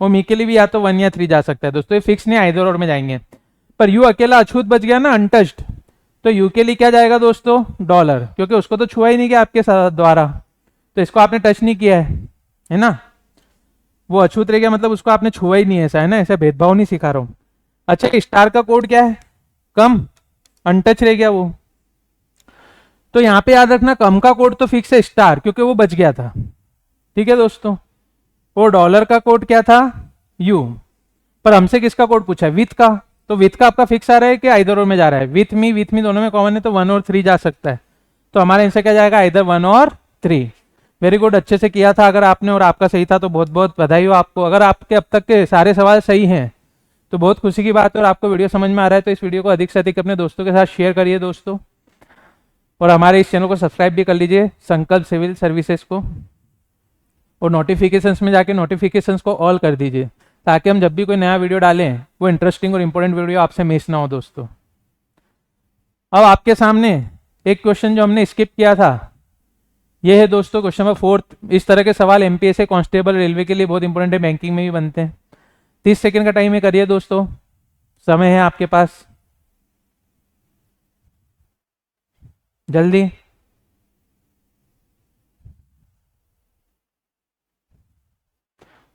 और मी के लिए भी या तो 1 या 3 जा सकता है दोस्तों, ये फिक्स नहीं, आइदर और में जाएंगे। पर यू अकेला अछूत बच गया ना, अनटच्ड, तो यू के लिए क्या जाएगा दोस्तों, $, क्योंकि उसको तो छुआ ही नहीं गया आपके द्वारा, तो इसको आपने टच नहीं किया है ना। वो अछूत रह गया मतलब उसको आपने छुआ ही नहीं है, ऐसा है ना, ऐसा भेदभाव नहीं सिखा रहा हूं। अच्छा, स्टार का कोड क्या है, कम, अनटच रह गया वो। तो यहां पे याद रखना, कम का कोड तो फिक्स है स्टार, क्योंकि वो बच गया था, ठीक है दोस्तों। और $, का कोड क्या था, यू। पर हमसे किसका कोड पूछा है, विथ का। तो विथ का आपका फिक्स आ रहा है कि आइदर और में जा रहा है, विथ मी दोनों में कॉमन है, तो 1 और 3 जा सकता है। तो हमारा आंसर क्या जाएगा, आइदर 1 और 3। वेरी गुड, अच्छे से किया था अगर आपने, और आपका सही था तो बहुत बहुत बधाई हो आपको। अगर आपके अब तक के सारे सवाल सही हैं तो बहुत खुशी की बात है, और आपको वीडियो समझ में आ रहा है तो इस वीडियो को अधिक से अधिक अपने दोस्तों के साथ शेयर करिए दोस्तों। और हमारे इस चैनल को सब्सक्राइब भी कर लीजिए, संकल्प सिविल सर्विसेज को, और नोटिफिकेशंस में जाके नोटिफिकेशंस को ऑल कर दीजिए, ताकि हम जब भी कोई नया वीडियो डालें वो इंटरेस्टिंग और इंपॉर्टेंट वीडियो आपसे मिस ना हो दोस्तों। अब आपके सामने एक क्वेश्चन जो हमने स्किप किया था, ये है दोस्तों क्वेश्चन नंबर 4। इस तरह के सवाल एमपीएससी कांस्टेबल रेलवे के लिए बहुत इंपॉर्टेंट है, बैंकिंग में भी बनते हैं। 30 सेकंड का टाइम है, करिए दोस्तों, समय है आपके पास, जल्दी।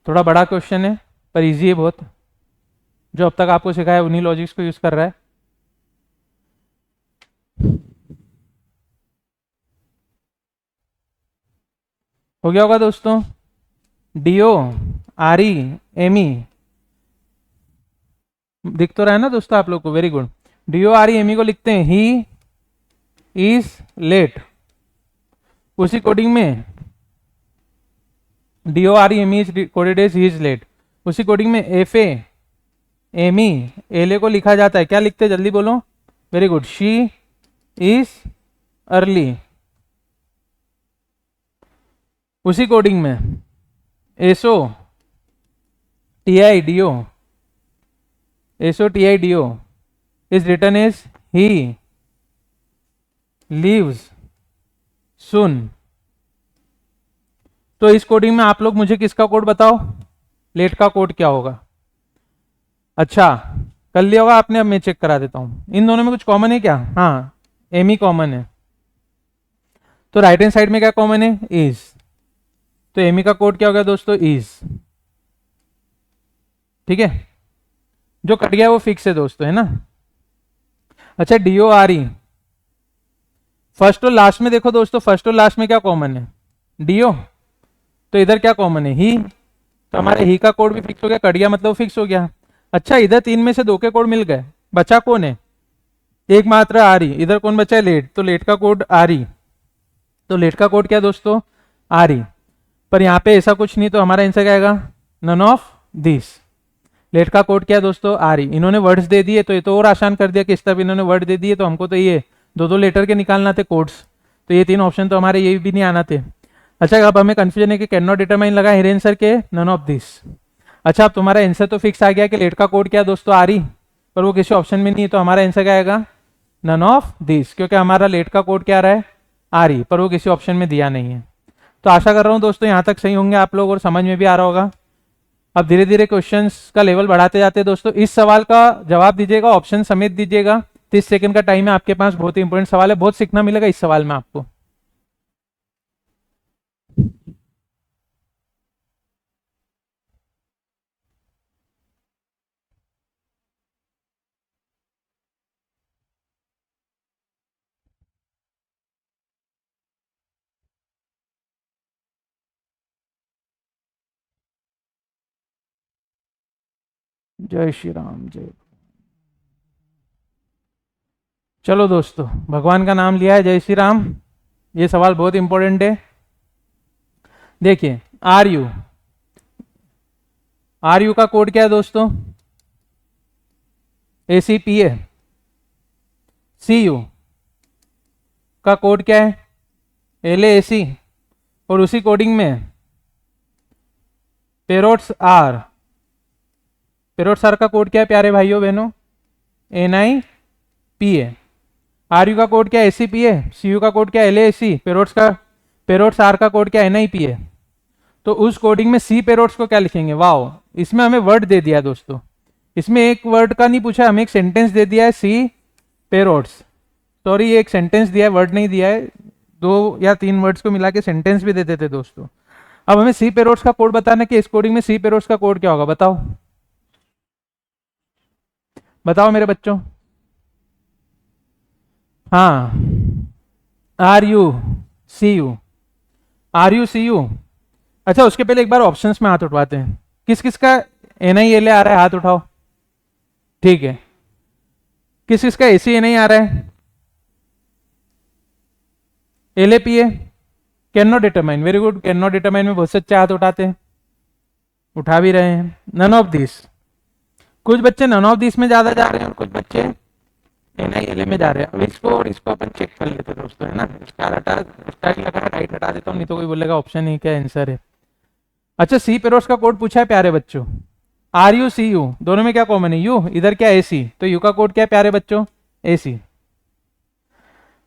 थोड़ा बड़ा क्वेश्चन है पर इजी है बहुत, जो अब तक आपको सिखाया उन्हीं लॉजिक्स को यूज कर रहा है। हो गया होगा दोस्तों। डीओ आरई एमी दिख तो रहा है ना दोस्तों आप लोग को, very good. D O R E M I को लिखते हैं ही इज लेट। उसी कोडिंग में D O R E M I is coded as he is late. उसी कोडिंग में एफ ए एमी एले को लिखा जाता है, क्या लिखते हैं जल्दी बोलो, very good, she is early. उसी कोडिंग में S O T I D O is written as he leaves soon. तो इस कोडिंग में आप लोग मुझे किसका कोड बताओ, लेट का कोड क्या होगा। अच्छा कर लिया होगा आपने, अब मैं चेक करा देता हूं। इन दोनों में कुछ कॉमन है क्या, हाँ एमी कॉमन है। तो राइट हैंड साइड में क्या कॉमन है, इज। तो एमी का कोड क्या हो गया दोस्तों, इज। ठीक है, जो कट गया वो फिक्स है दोस्तों, है ना। अच्छा डीओ आर ई, फर्स्ट और लास्ट में देखो दोस्तों, फर्स्ट और लास्ट में क्या कॉमन है, डीओ। तो इधर क्या कॉमन है, ही। तो हमारे ही का कोड भी फिक्स हो गया, कट गया मतलब फिक्स हो गया। अच्छा इधर 3 में से 2 के कोड मिल गए, बचा कौन है, एकमात्र आर ई। इधर कौन बचा है, लेट। तो लेट का कोड आर ई। तो लेट का कोड क्या दोस्तों, आर ई। पर यहाँ पे ऐसा कुछ नहीं, तो हमारा आंसर क्या आएगा, नन ऑफ दिस। लेट का कोड क्या है दोस्तों, आर ई। इन्होंने वर्ड्स दे दिए तो ये तो और आसान कर दिया कि इस तरफ इन्होंने वर्ड दे दिए, तो हमको तो ये 2-2 लेटर के निकालना थे कोड्स, तो ये 3 ऑप्शन तो हमारे ये भी नहीं आना थे। अच्छा अब हमें कंफ्यूजन है कि कैन नॉट डिटरमाइन लगा, हियर आंसर के नन ऑफ दिस। अच्छा अब तुम्हारा आंसर तो फिक्स आ गया कि लेट का कोड क्या है दोस्तों, आर ई, पर वो किसी ऑप्शन में नहीं है, तो हमारा आंसर क्या आएगा, नन ऑफ दिस, क्योंकि हमारा लेट का कोड क्या आ रहा है, आर ई, पर वो किसी ऑप्शन में दिया नहीं है। तो आशा कर रहा हूँ दोस्तों यहाँ तक सही होंगे आप लोग और समझ में भी आ रहा होगा। अब धीरे धीरे क्वेश्चंस का लेवल बढ़ाते जाते हैं दोस्तों। इस सवाल का जवाब दीजिएगा, ऑप्शन समेत दीजिएगा। 30 सेकंड का टाइम है आपके पास, बहुत ही इंपॉर्टेंट सवाल है, बहुत सीखना मिलेगा इस सवाल में आपको। जय श्री राम, जय। चलो दोस्तों, भगवान का नाम लिया है, जय श्री राम। ये सवाल बहुत इंपॉर्टेंट है। देखिए आर यू, आर यू का कोड क्या है दोस्तों, ACPA। सी यू का कोड क्या है, LAC। और उसी कोडिंग में पेरोट्स आर, पेरोट्स आर का कोड क्या है प्यारे भाइयों बहनों, NIPA। आर यू का कोड क्या है, ACPA। सी यू का कोड क्या है, LAC। पेरोट्स आर का कोड क्या है, NIPA। तो उस कोडिंग में सी पेरोट्स को क्या लिखेंगे, वाओ, इसमें हमें वर्ड दे दिया दोस्तों। इसमें एक वर्ड का नहीं पूछा, हमें एक सेंटेंस दे दिया है, सी पेरोट्स। सॉरी ये एक सेंटेंस दिया है, वर्ड नहीं दिया है। 2 या 3 वर्ड्स को मिला के सेंटेंस भी देते थे दोस्तों। अब हमें सी पेरोट्स का कोड बताना कि इस कोडिंग में सी पेरोट्स का कोड क्या होगा, बताओ बताओ मेरे बच्चों। हाँ R U C U, R U C U. अच्छा उसके पहले एक बार ऑप्शंस में हाथ उठवाते हैं, किस किस का NILA आ रहा है, हाथ उठाओ। ठीक है, किस किस का ACNI आ रहा है, LAPA। Can not determine, very good, can not determine में बहुत से अच्छे हाथ उठाते हैं, उठा भी रहे हैं। नन ऑफ दिस, कुछ बच्चे नन ऑफ दिस में ज्यादा जा रहे हैं और कुछ बच्चे NILA में जा रहे हैं। अब इसको और इसको अपन चेक कर लेते हैं दोस्तों, है ना। स्टार हटा, स्टार लगा राइट हटा देता हूँ, नहीं तो कोई बोलेगा ऑप्शन ही क्या आंसर है। अच्छा सी पेरोट्स का कोड पूछा है प्यारे बच्चों, आर यू सी यू दोनों में क्या कॉमन है? यू। इधर क्या ए सी, तो यू का कोड क्या है प्यारे बच्चों? ए सी।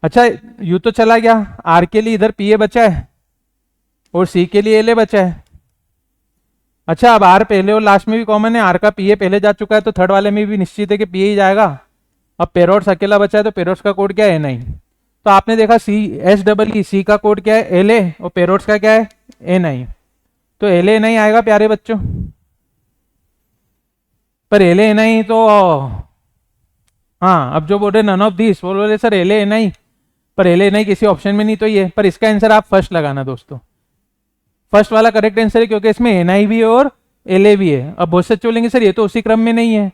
अच्छा यू तो चला गया, आर के लिए इधर पी ए बचा है और सी के लिए एल ए बचा है। अच्छा अब आर पहले और लास्ट में भी कॉमन है, आर का पी ए पहले जा चुका है तो थर्ड वाले में भी निश्चित है कि पी ए ही जाएगा। अब पेरोड्स अकेला बचा है तो पेरोड्स का कोड क्या है? एन आई। तो आपने देखा सी एस डबल ई, सी का कोड क्या है? एल ए, और पेरोड्स का क्या है? एन आई। तो एल ए नहीं आएगा प्यारे बच्चों, पर एल ए नहीं तो हाँ, अब जो बोल रहे नन ऑफ दिस, बोल रहे सर एल ए नहीं, पर एल ए नहीं किसी ऑप्शन में नहीं तो ये, पर इसका आंसर आप फर्स्ट लगाना दोस्तों। फर्स्ट वाला करेक्ट आंसर है क्योंकि इसमें एन आई भी है और एल ए भी है। अब बहुत से बोलेंगे सर ये तो उसी क्रम में नहीं है।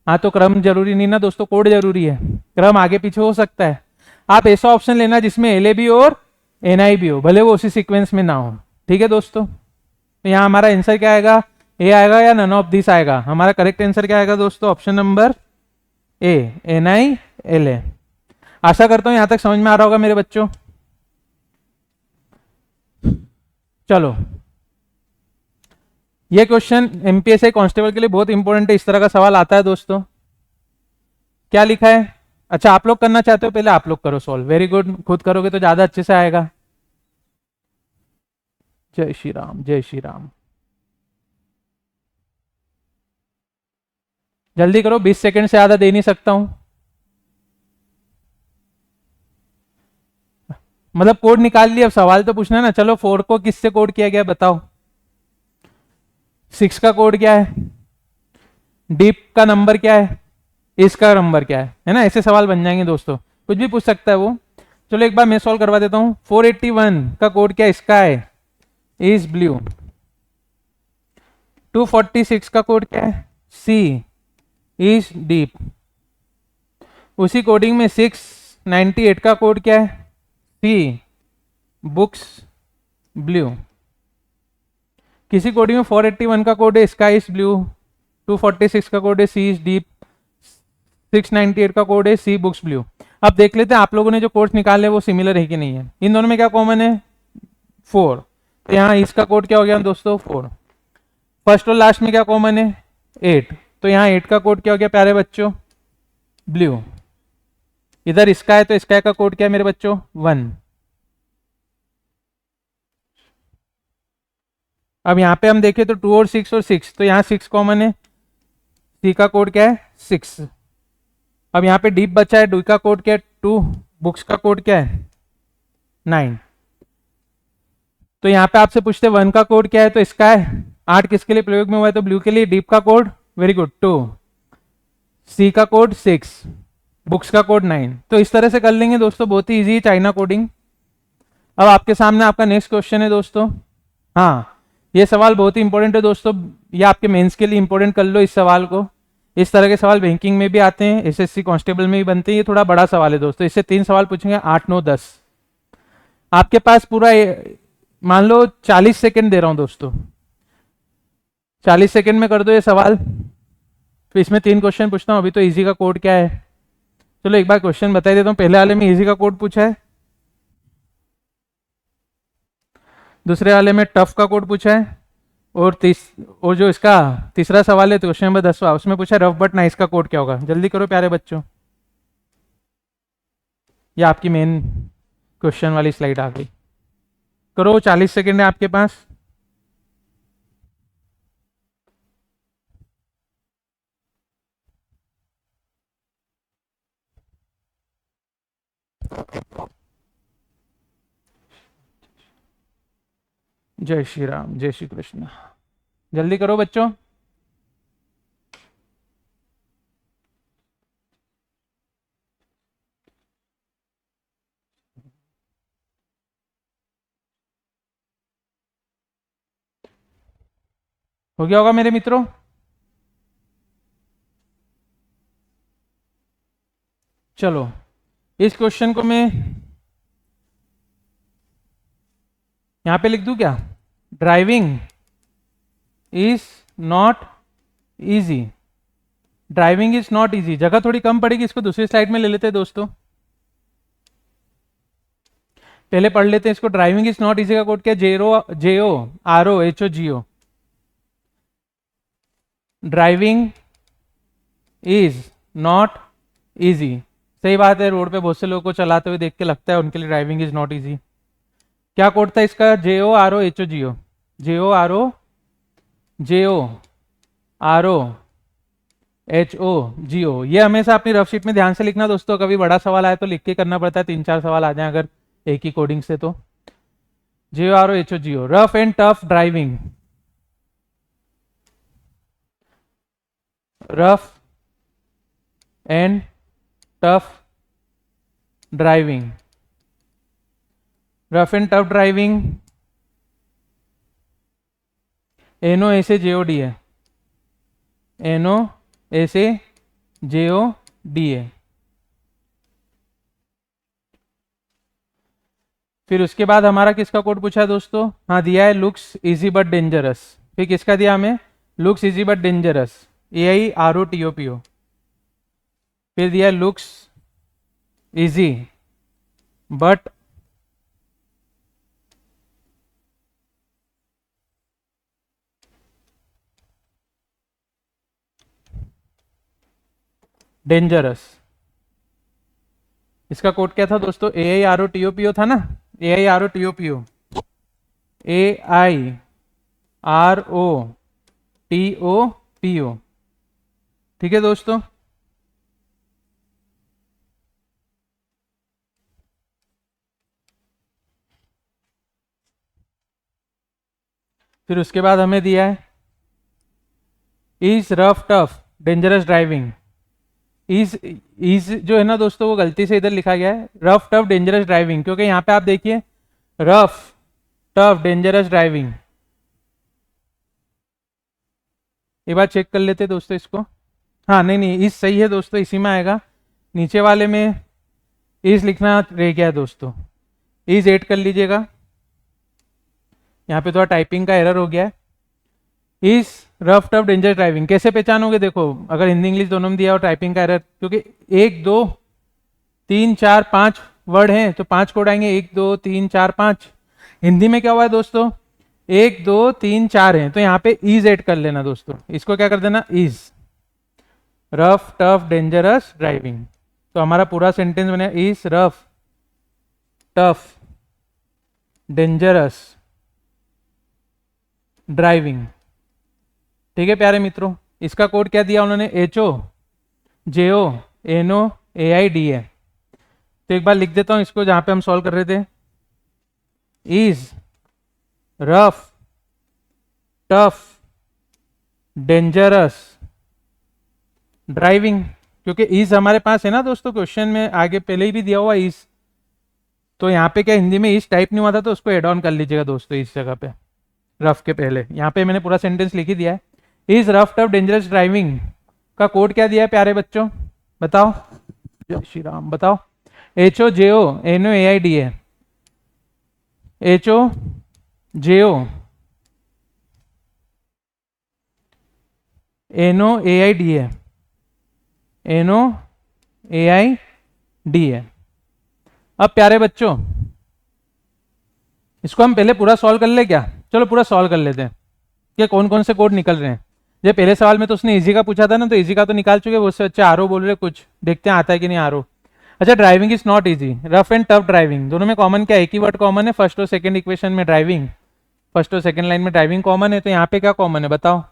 हाँ तो क्रम जरूरी नहीं ना दोस्तों, कोड जरूरी है। क्रम आगे पीछे हो सकता है। आप ऐसा ऑप्शन लेना जिसमें एल ए भी हो और एन आई भी हो, भले वो उसी सीक्वेंस में ना हो। ठीक है दोस्तों, तो यहाँ हमारा आंसर क्या आएगा? ए आएगा या नन ऑफ दिस आएगा? हमारा करेक्ट आंसर क्या आएगा दोस्तों? Option number A, N I L A. आशा करता हूं यहां तक समझ में आ रहा होगा मेरे बच्चों। चलो ये क्वेश्चन एमपीएससी कांस्टेबल के लिए बहुत इंपॉर्टेंट है, इस तरह का सवाल आता है दोस्तों। क्या लिखा है? अच्छा आप लोग करना चाहते हो? पहले आप लोग करो सॉल्व। वेरी गुड, खुद करोगे तो ज्यादा अच्छे से आएगा। जय श्री राम, जय श्री राम। जल्दी करो, 20 सेकंड से ज्यादा दे नहीं सकता हूं। मतलब कोड निकाल लिया, अब सवाल तो पूछना है ना। चलो 4 को किससे कोड किया गया बताओ? 6 का कोड क्या है? डीप का नंबर क्या है? इसका नंबर क्या है ना? ऐसे सवाल बन जाएंगे दोस्तों, कुछ भी पूछ सकता है वो। चलो एक बार मैं सॉल्व करवा देता हूं। 481 का कोड क्या है? इसका है इज ब्लू। 246 का कोड क्या है? सी इज डीप। उसी कोडिंग में 698 का कोड क्या है? सी बुक्स ब्लू। किसी कोडिंग में 481 का कोड है स्काई इज ब्लू, 246 का कोड है सी इज डीप, 698 का कोड है सी बुक्स ब्लू। अब देख लेते हैं आप लोगों ने जो कोड्स निकाले वो सिमिलर है कि नहीं है। इन दोनों में क्या कॉमन है? 4। तो यहाँ इसका कोड क्या हो गया दोस्तों? 4। फर्स्ट और लास्ट में क्या कॉमन है? 8। तो यहाँ 8 का कोड क्या हो गया प्यारे बच्चों? ब्लू। इधर इसका है तो इसका का कोड क्या है मेरे बच्चों? 1। अब यहाँ पे हम देखें तो 2 और 6 और 6, तो यहाँ 6 कॉमन है। सी का कोड क्या है? 6। अब यहाँ पे डीप बचा है, डी का कोड क्या है? 2। बुक्स का कोड क्या है? 9। तो यहाँ पे आपसे पूछते 1 का कोड क्या है, तो इसका है 8 किसके लिए प्रयोग में हुआ है? तो ब्लू के लिए। डीप का कोड वेरी गुड 2, सी का कोड 6, बुक्स का कोड 9। तो इस तरह से कर लेंगे दोस्तों, बहुत ही इजी चाइना कोडिंग। अब आपके सामने आपका नेक्स्ट क्वेश्चन है दोस्तों। हाँ ये सवाल बहुत ही इंपॉर्टेंट है दोस्तों, ये आपके मेंस के लिए इंपॉर्टेंट कर लो इस सवाल को। इस तरह के सवाल बैंकिंग में भी आते हैं, एसएससी कांस्टेबल में भी बनते हैं। ये थोड़ा बड़ा सवाल है दोस्तों, इससे 3 सवाल पूछेंगे, 8 9 10। आपके पास पूरा मान लो 40 सेकंड दे रहा हूं दोस्तों, 40 सेकंड में कर दो ये सवाल। फिर इसमें 3 क्वेश्चन पूछता हूं। अभी तो इजी का कोड क्या है? चलो एक बार क्वेश्चन बता देता हूं। पहले वाले में इजी का कोड पूछा है, दूसरे वाले में टफ का कोड पूछा है, और जो इसका तीसरा सवाल है क्वेश्चन नंबर 10वां, उसमें पूछा रफ बट नाइस का कोड क्या होगा? जल्दी करो प्यारे बच्चों, ये आपकी मेन क्वेश्चन वाली स्लाइड आ गई। करो, 40 सेकंड है आपके पास। जय श्री राम, जय श्री कृष्ण। जल्दी करो बच्चों। हो गया होगा मेरे मित्रों? चलो इस क्वेश्चन को मैं यहां पे लिख दूं क्या? Driving is not easy. Driving is not easy, जगह थोड़ी कम पड़ेगी, इसको दूसरी स्लाइड में ले लेते हैं दोस्तों। पहले पढ़ लेते हैं इसको। ड्राइविंग इज नॉट इजी का कोड क्या? JO RO HO GO। Driving is not easy. सही बात है, रोड पे बहुत से लोगों को चलाते हुए देख के लगता है उनके लिए ड्राइविंग इज नॉट इजी। क्या कोड था इसका? JOROHO, JOROHO। ये हमेशा अपनी रफ शीट में ध्यान से लिखना दोस्तों, कभी बड़ा सवाल आए तो लिख के करना पड़ता है, 3-4 सवाल आ जाए अगर एक ही कोडिंग से तो। JOROHO, rough and tough driving, rough and tough driving, rough and tough driving NOSAJOD है, NOSAJOD है। फिर उसके बाद हमारा किसका कोड पूछा है दोस्तों? हाँ दिया है लुक्स इजी बट डेंजरस। फिर किसका दिया हमें? Looks easy but dangerous, AIROTOPO। फिर दिया लुक्स इजी बट डेंजरस। इसका कोड क्या था दोस्तों? AIROTOPO था ना, AIROTOPO, AIROTOPO। ठीक है दोस्तों। फिर उसके बाद हमें दिया है is rough tough dangerous driving. Is जो है ना दोस्तों वो गलती से इधर लिखा गया है रफ टफ डेंजरस ड्राइविंग, क्योंकि यहां पे आप देखिए रफ टफ डेंजरस ड्राइविंग। एक बार चेक कर लेते दोस्तों इसको। हाँ नहीं इज सही है दोस्तों, इसी में आएगा। नीचे वाले में इज लिखना रह गया है दोस्तों, इज ऐड कर लीजिएगा। यहाँ पे थोड़ा टाइपिंग का एरर हो गया है। Is rough tough dangerous driving कैसे पहचानोगे? देखो अगर हिंदी इंग्लिश दोनों में दिया हो टाइपिंग का एरर, क्योंकि 1 2 3 4 5 वर्ड हैं तो 5 कोड आएंगे, 1 2 3 4 5। हिंदी में क्या हुआ है दोस्तों? 1 2 3 4 हैं तो यहाँ पे इज ऐड कर लेना दोस्तों। इसको क्या कर देना? Is rough tough dangerous driving. तो हमारा पूरा सेंटेंस बने is rough tough dangerous driving. ठीक है प्यारे मित्रों, इसका कोड क्या दिया उन्होंने? HOJONOAID है। तो एक बार लिख देता हूं इसको जहां पे हम सॉल्व कर रहे थे। Is rough tough dangerous driving, क्योंकि इज हमारे पास है ना दोस्तों क्वेश्चन में आगे पहले ही भी दिया हुआ इज, तो यहाँ पे क्या हिंदी में इज टाइप नहीं हुआ था तो उसको एड ऑन कर लीजिएगा दोस्तों इस जगह पे रफ के पहले। यहाँ पे मैंने पूरा सेंटेंस लिख ही दिया है। Is rough tough dangerous driving का कोड क्या दिया है प्यारे बच्चों? बताओ, जय श्री राम। बताओ। HOJONOAID है, HOJONOAID है, NOAID है। अब प्यारे बच्चों इसको हम पहले पूरा सॉल्व कर ले क्या? चलो पूरा सॉल्व कर लेते हैं कि कौन कौन से कोड निकल रहे हैं। जब पहले सवाल में तो उसने इजी का पूछा था ना, तो इजी का तो निकाल चुके, वो से अच्छे आरओ बोल रहे कुछ, देखते हैं आता है कि नहीं आरओ। अच्छा, driving is not easy, rough and tough driving दोनों में कॉमन क्या? एक ही वर्ड कॉमन है, फर्स्ट और सेकंड इक्वेशन में ड्राइविंग, फर्स्ट और सेकंड लाइन में ड्राइविंग कॉमन है, तो यहाँ पे क्या कॉमन है बताओ?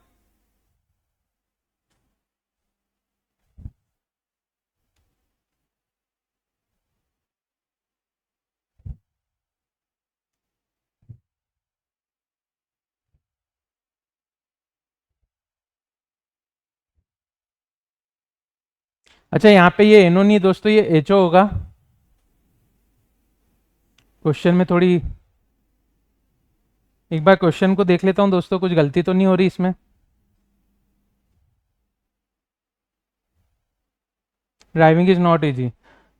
अच्छा यहाँ पे ये एनो नहीं दोस्तों, ये एचओ होगा। क्वेश्चन में थोड़ी एक बार क्वेश्चन को देख लेता हूं दोस्तों, कुछ गलती तो नहीं हो रही इसमें। Driving is not easy,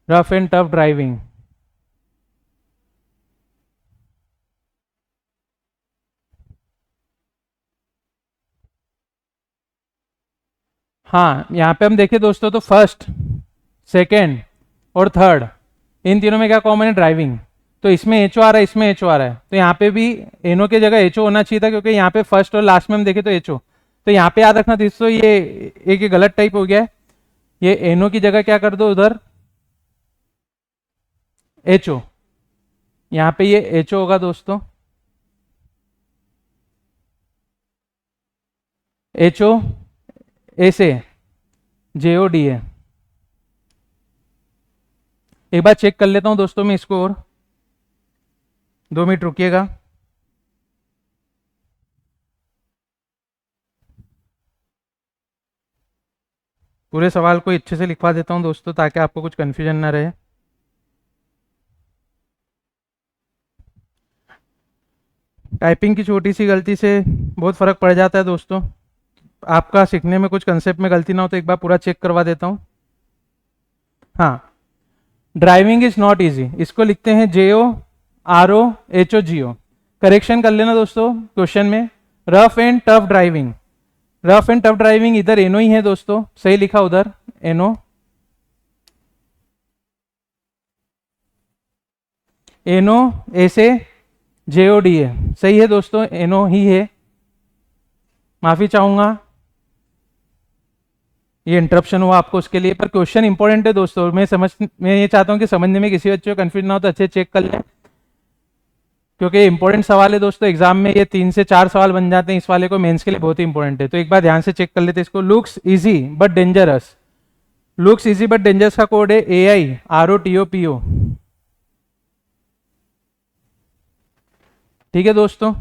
rough and tough driving. हाँ यहाँ पे हम देखें दोस्तों तो फर्स्ट, सेकेंड और थर्ड इन तीनों में क्या कॉमन है? ड्राइविंग। तो इसमें एचओ आ रहा है, इसमें एचओ आ रहा है, तो यहाँ पे भी एनो की जगह एचओ होना चाहिए था, क्योंकि यहाँ पे फर्स्ट और लास्ट में हम देखें तो एचओ। तो यहाँ पे याद रखना दोस्तों, ये एक गलत टाइप हो गया है। ये एनओ की जगह क्या कर दो उधर एचओ, यहाँ पे ये एचओ होगा दोस्तों, एचओ ऐसे जेओडी है। एक बार चेक कर लेता हूं दोस्तों मैं इसको, और 2 मिनट रुकिएगा। पूरे सवाल को अच्छे से लिखवा देता हूं दोस्तों ताकि आपको कुछ कंफ्यूजन ना रहे। टाइपिंग की छोटी सी गलती से बहुत फर्क पड़ जाता है दोस्तों। आपका सीखने में कुछ कंसेप्ट में गलती ना हो तो एक बार पूरा चेक करवा देता हूं। हाँ, ड्राइविंग इज नॉट इजी, इसको लिखते हैं J O R O H O G O. Correction कर लेना दोस्तों क्वेश्चन में, rough and tough driving. Rough and tough driving इधर एनो ही है दोस्तों, सही लिखा उधर एनो, एनो ऐसे जेओडी है, सही है दोस्तों, एनो ही है। माफी चाहूंगा ये इंटरप्शन हुआ आपको उसके लिए, पर क्वेश्चन इंपॉर्टेंट है दोस्तों। मैं ये चाहता हूं कि समझने में किसी बच्चे को कंफ्यूजन ना हो तो अच्छे चेक कर लें, क्योंकि इंपॉर्टेंट सवाल है दोस्तों। एग्जाम में ये 3 से 4 सवाल बन जाते हैं, इस वाले को मेंस के लिए बहुत ही इंपॉर्टेंट है। तो एक बार ध्यान से चेक कर लेते हैं इसको। Looks easy but dangerous, looks easy but dangerous का कोड है AIROTOPO। ठीक है दोस्तों।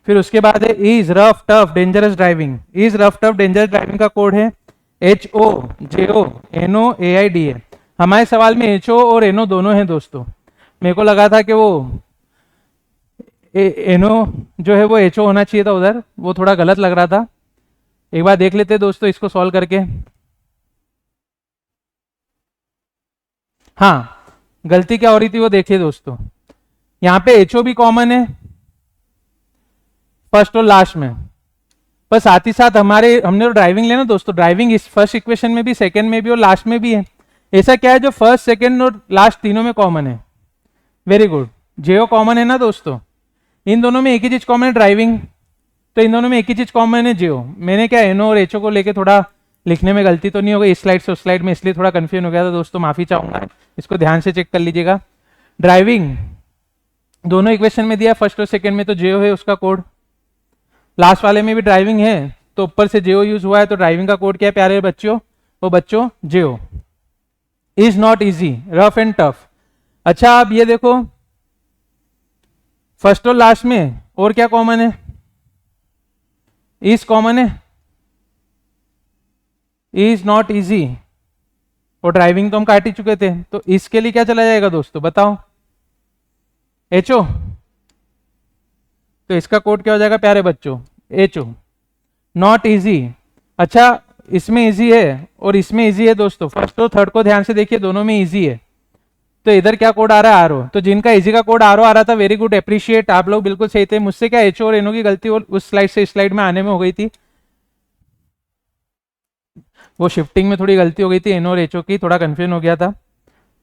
फिर उसके बाद है is rough tough dangerous driving. Is rough tough dangerous driving का कोड है HOJONOAIDA। हमारे सवाल में HO और NO दोनों हैं दोस्तों। मेरे को लगा था कि वो NO जो है वो HO होना चाहिए था उधर, वो थोड़ा गलत लग रहा था। एक बार देख लेते हैं दोस्तों इसको सॉल्व करके। हाँ, गलती क्या हो रही थी वो देखिए दोस्तों। यहाँ पे HO भी कॉमन है फर्स्ट और लास्ट में, पर साथ ही साथ हमने तो ड्राइविंग लेना दोस्तों, ड्राइविंग इस फर्स्ट इक्वेशन में भी, सेकंड में भी और लास्ट में भी है। ऐसा क्या है जो फर्स्ट सेकंड और लास्ट तीनों में कॉमन है? वेरी गुड, जेओ कॉमन है ना दोस्तों। इन दोनों में एक ही चीज कॉमन है, ड्राइविंग, तो इन दोनों में एक ही चीज कॉमन है, जेओ। मैंने क्या एनो और एचओ को लेके थोड़ा लिखने में गलती तो नहीं हो गई इस स्लाइड से उस स्लाइड में, इसलिए थोड़ा कंफ्यूजन हो गया था दोस्तों, माफी चाहूंगा। इसको ध्यान से चेक कर लीजिएगा। ड्राइविंग दोनों इक्वेशन में दिया, फर्स्ट और सेकंड में तो जेओ है उसका कोड, लास्ट वाले में भी ड्राइविंग है तो ऊपर से जेओ यूज हुआ है, तो ड्राइविंग का कोड क्या है प्यारे बच्चों? वो बच्चों JO. Is not easy, rough and tough. अच्छा आप ये देखो, फर्स्ट और लास्ट में और क्या कॉमन है? इज कॉमन है, इज नॉट इजी, और ड्राइविंग तो हम काट ही चुके थे, तो इसके लिए क्या चला जाएगा दोस्तों बताओ? एचओ। तो इसका कोड क्या हो जाएगा प्यारे बच्चों? एचओ। नॉट इजी, अच्छा इसमें इजी है और इसमें इजी है दोस्तों, फर्स्ट और थर्ड को ध्यान से देखिए, दोनों में इजी है, तो इधर क्या कोड आ रहा है? आरओ। तो जिनका इजी का कोड आरओ आ रहा था, वेरी गुड, अप्रिशिएट, आप लोग बिल्कुल सही थे। मुझसे क्या एचओ और एनो की गलती और उस स्लाइड से इस स्लाइड में आने में हो गई थी, वो शिफ्टिंग में थोड़ी गलती हो गई थी, एनो और एचओ की, थोड़ा कंफ्यूजन हो गया था।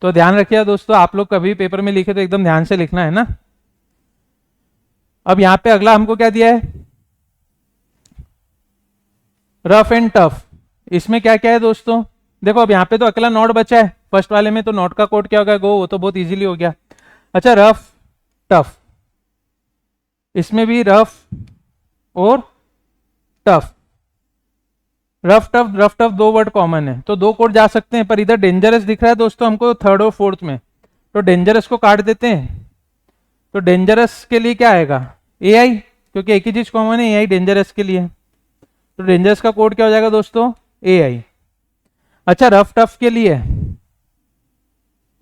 तो ध्यान रखिएगा दोस्तों, आप लोग कभी पेपर में लिखे तो एकदम ध्यान से लिखना है ना। अब यहाँ पे अगला हमको क्या दिया है? Rough and tough. इसमें क्या क्या है दोस्तों? देखो अब यहाँ पे तो अकेला नॉट बचा है, फर्स्ट वाले में तो नॉट का कोड क्या होगा? गो, वो तो बहुत इजीली हो गया। अच्छा रफ टफ, इसमें भी रफ और tough. Rough tough 2 word common है, तो 2 कोड जा सकते हैं, पर इधर डेंजरस दिख रहा है दोस्तों हमको थर्ड और फोर्थ में, तो डेंजरस को काट देते हैं। तो डेंजरस के लिए क्या आएगा? एआई, क्योंकि एक ही चीज कॉमन है, एआई डेंजरस के लिए, तो डेंजरस का कोड क्या हो जाएगा दोस्तों? एआई। अच्छा रफ टफ के लिए,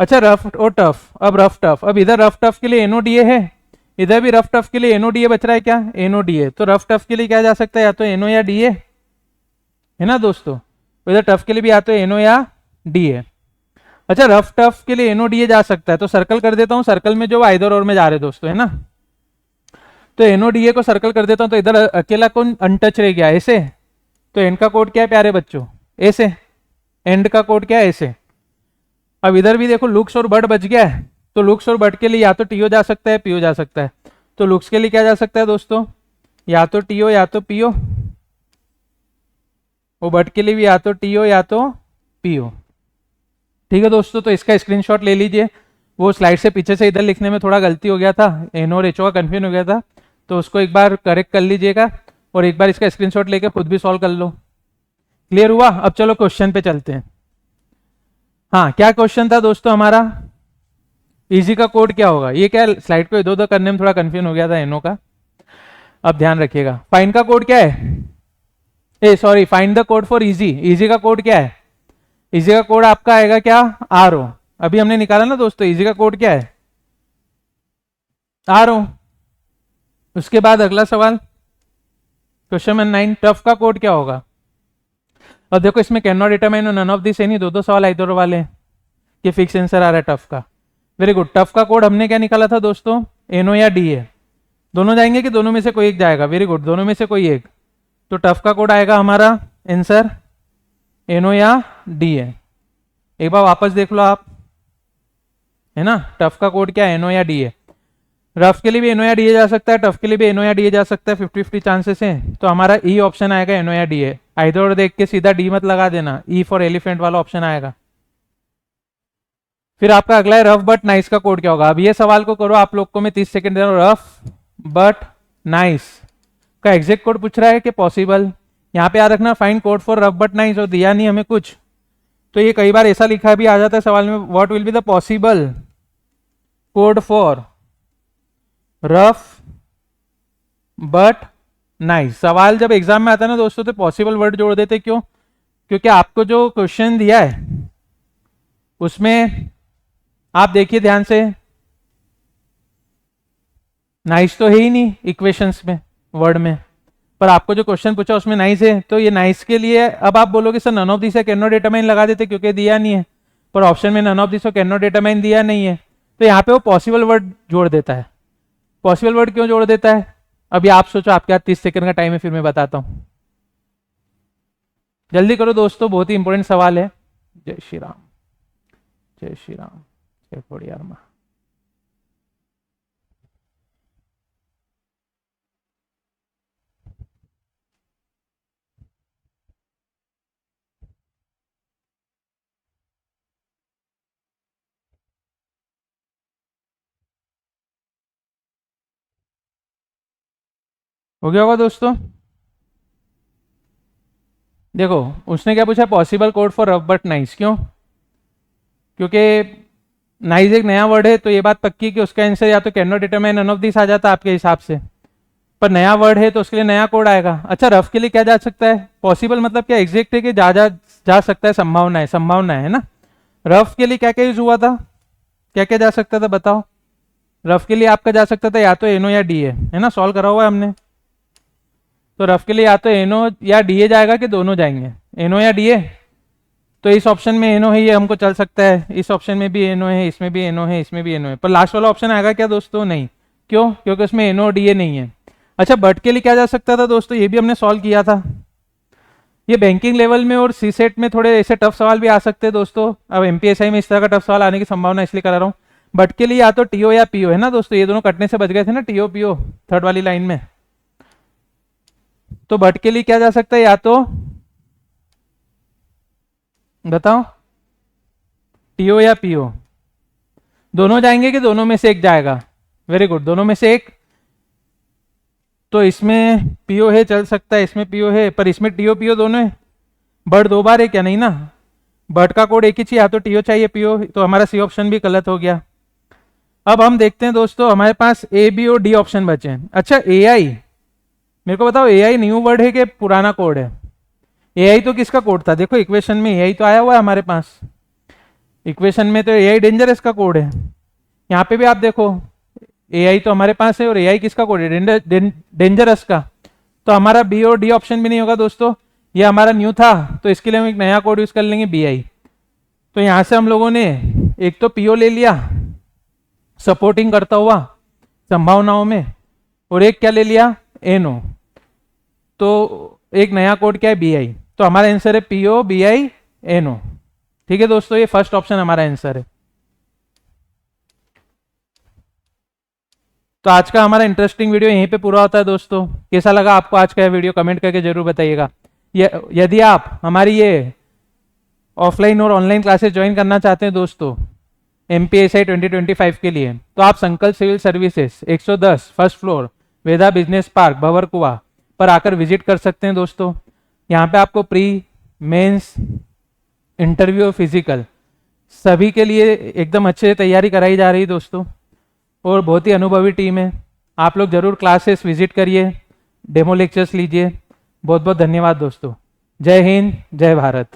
अच्छा रफ और टफ, अब रफ टफ, अब इधर रफ टफ के लिए एनओडीए है, इधर भी रफ टफ के लिए एनओडीए बच रहा है, क्या? एनओडीए। तो रफ टफ के लिए क्या जा सकता है? या तो एनओ या डीए, है ना दोस्तों। तो इधर टफ के लिए भी या तो एनओ या डीए। अच्छा रफ टफ के लिए एनओडीए जा सकता है, तो सर्कल कर देता हूं, सर्कल में जो आइदर और में जा रहे दोस्तों, है ना। तो एनओडीए को सर्कल कर देता हूं, तो इधर अकेला कौन अनटच रह गया? ऐसे। तो एन का कोड क्या है प्यारे बच्चों? ऐसे। एंड का कोड क्या है? ऐसे। अब इधर भी देखो लुक्स और बट बच गया है, तो लुक्स और बट के लिए या तो टीओ जा सकता है, पीओ जा सकता है। तो लुक्स के लिए क्या जा सकता है दोस्तों? या तो टीओ या तो पीओ, वो बट के लिए भी या तो टीओ या तो पीओ। ठीक है दोस्तों, तो इसका स्क्रीनशॉट ले लीजिए। वो स्लाइड से पीछे से इधर लिखने में थोड़ा गलती हो गया था, एनो और एचओ का कंफ्यूजन हो गया था, तो उसको एक बार करेक्ट कर लीजिएगा और एक बार इसका स्क्रीनशॉट लेके खुद भी सॉल्व कर लो। क्लियर हुआ? अब चलो क्वेश्चन पे चलते हैं। हाँ, क्या क्वेश्चन था दोस्तों हमारा? इजी का कोड क्या होगा? ये क्या स्लाइड को इधर उधर करने में थोड़ा कंफ्यूजन हो गया था एनो का, अब ध्यान रखिएगा। फाइंड का कोड क्या है? Uh sorry, find the code for easy. Easy का कोड क्या है? इजी का कोड आपका आएगा क्या? R O. अभी हमने निकाला ना दोस्तों, इजी का कोड क्या है? R O. उसके बाद अगला सवाल, क्वेश्चन नंबर 9, टफ का कोड क्या होगा? अब देखो इसमें can not determine none of this any, दो सवाल इधर वाले हैं कि फिक्स आंसर आ रहा है टफ का। Very good. टफ का कोड हमने क्या निकाला था दोस्तों? एनो या डी ए, दोनों जाएंगे कि दोनों में से कोई एक जाएगा? वेरी गुड, दोनों में से कोई एक। तो टफ का कोड आएगा हमारा आंसर एनो या डी ए। एक बार वापस देख लो आप, है ना? टफ का कोड क्या है? एनो या डी ए। रफ के लिए भी एनो या डी ए जा सकता है, टफ के लिए भी एनो या डी ए जा सकता है, 50-50 चांसेस हैं। तो हमारा ई ऑप्शन आएगा एनो या डी ए। इधर और देख के सीधा डी मत लगा देना, ई फॉर एलिफेंट वाला ऑप्शन आएगा। फिर आपका अगला है रफ बट नाइस का कोड क्या होगा? अब ये सवाल को करो, आप लोग को मैं 30 सेकंड दे रहा हूँ। रफ बट नाइस का एग्जैक्ट कोड पूछ रहा है कि पॉसिबल? यहाँ पे याद रखना, find code for rough but nice, और दिया नहीं हमें कुछ, तो ये कई बार ऐसा लिखा भी आ जाता है सवाल में, what will be the possible code for rough but nice. सवाल जब एग्जाम में आता है ना दोस्तों, तो पॉसिबल वर्ड जोड़ देते। क्यों? क्योंकि आपको जो क्वेश्चन दिया है उसमें आप देखिए ध्यान से, नाइस तो है ही नहीं इक्वेशंस में, वर्ड में, पर आपको जो क्वेश्चन पूछा उसमें नाइस है, तो ये नाइस के लिए अब आप बोलोगे sir none of this can not determine लगा देते क्योंकि दिया नहीं है, पर ऑप्शन में none of this can not determine दिया नहीं है, तो यहाँ पे वो पॉसिबल वर्ड जोड़ देता है। पॉसिबल वर्ड क्यों जोड़ देता है? अभी आप सोचो, आपके हाथ 30 सेकंड का टाइम है, फिर मैं बताता हूं। जल्दी करो दोस्तों, बहुत ही इंपॉर्टेंट सवाल है। जय श्री राम, जय श्री राम, जय खोड़ियार मां। हो गया होगा दोस्तों? देखो उसने क्या पूछा? Possible code for rough but nice. क्यों? क्योंकि नाइस एक नया वर्ड है, तो ये बात पक्की कि उसका आंसर या तो can not determine none of this आ जाता आपके हिसाब से, पर नया वर्ड है तो उसके लिए नया कोड आएगा। अच्छा, रफ के लिए क्या जा सकता है? पॉसिबल मतलब क्या? एग्जैक्ट है कि जा सकता है, संभावना है, संभावना है ना। रफ के लिए क्या क्या यूज हुआ था? क्या क्या जा सकता था बताओ? रफ के लिए आपका जा सकता था या तो एनो या डी है ना, सॉल्व करा हुआ है हमने। तो रफ के लिए या तो एनो या डी ए जाएगा कि दोनों जाएंगे? एनो या डी ए। तो इस ऑप्शन में एनो है, ये हमको चल सकता है, इस ऑप्शन में भी एनो है, इसमें भी एनो है, इसमें भी एनो है, पर लास्ट वाला ऑप्शन आएगा क्या दोस्तों? नहीं। क्यों? क्योंकि उसमें एनो डी ए नहीं है। अच्छा, बट के लिए क्या जा सकता था दोस्तों? ये भी हमने सॉल्व किया था। ये बैंकिंग लेवल में और सी सेट में थोड़े ऐसे टफ सवाल भी आ सकते हैं दोस्तों। अब एमपीएसआई में इस तरह का टफ सवाल आने की संभावना इसलिए करा रहा हूँ। बट के लिए या तो टीओ या पीओ है ना दोस्तों, ये दोनों कटने से बच गए थे ना, टीओ पीओ थर्ड वाली लाइन में। तो बट के लिए क्या जा सकता है? या तो बताओ, टीओ या पीओ, दोनों जाएंगे कि दोनों में से एक जाएगा? वेरी गुड, दोनों में से एक। तो इसमें पीओ है, चल सकता है, इसमें पीओ है, पर इसमें टीओ पीओ दोनों है। बट दो बार है क्या? नहीं ना, बट का कोड एक ही चाहिए, या तो टीओ चाहिए पीओ, तो हमारा सी ऑप्शन भी गलत हो गया। अब हम देखते हैं दोस्तों, हमारे पास ए बी और डी ऑप्शन बचे हैं। अच्छा, ए आई, मेरे को बताओ, ए आई न्यू वर्ड है कि पुराना कोड है? ए आई तो किसका कोड था? देखो इक्वेशन में ए आई तो आया हुआ है हमारे पास, इक्वेशन में तो ए आई डेंजरस का कोड है। यहाँ पे भी आप देखो ए आई तो हमारे पास है, और ए आई किसका कोड है? डेंजरस का। तो हमारा बी और डी ऑप्शन भी नहीं होगा दोस्तों, ये हमारा न्यू था, तो इसके लिए हम एक नया कोड यूज कर लेंगे, बी आई। तो यहां से हम लोगों ने एक तो पीओ ले लिया सपोर्टिंग करता हुआ संभावनाओं में, और एक क्या ले लिया? एनो। तो एक नया कोड क्या है? B I. तो हमारा आंसर है पीओ बी आई एनो। ठीक है दोस्तों, ये फर्स्ट ऑप्शन हमारा आंसर है। तो आज का हमारा इंटरेस्टिंग वीडियो यहीं पे पूरा होता है दोस्तों। कैसा लगा आपको आज का यह वीडियो, कमेंट करके जरूर बताइएगा। यदि आप हमारी ये ऑफलाइन और ऑनलाइन क्लासेस ज्वाइन करना चाहते हैं दोस्तों MPSI 2025 के लिए, तो आप संकल्प सिविल सर्विसेज 110 फर्स्ट फ्लोर वेदा बिजनेस पार्क भंवरकुआ पर आकर विजिट कर सकते हैं दोस्तों। यहाँ पे आपको प्री, मेंस, इंटरव्यू और फिजिकल सभी के लिए एकदम अच्छे से तैयारी कराई जा रही है दोस्तों, और बहुत ही अनुभवी टीम है। आप लोग जरूर क्लासेस विजिट करिए, डेमो लेक्चर्स लीजिए। बहुत बहुत धन्यवाद दोस्तों। जय हिंद, जय भारत।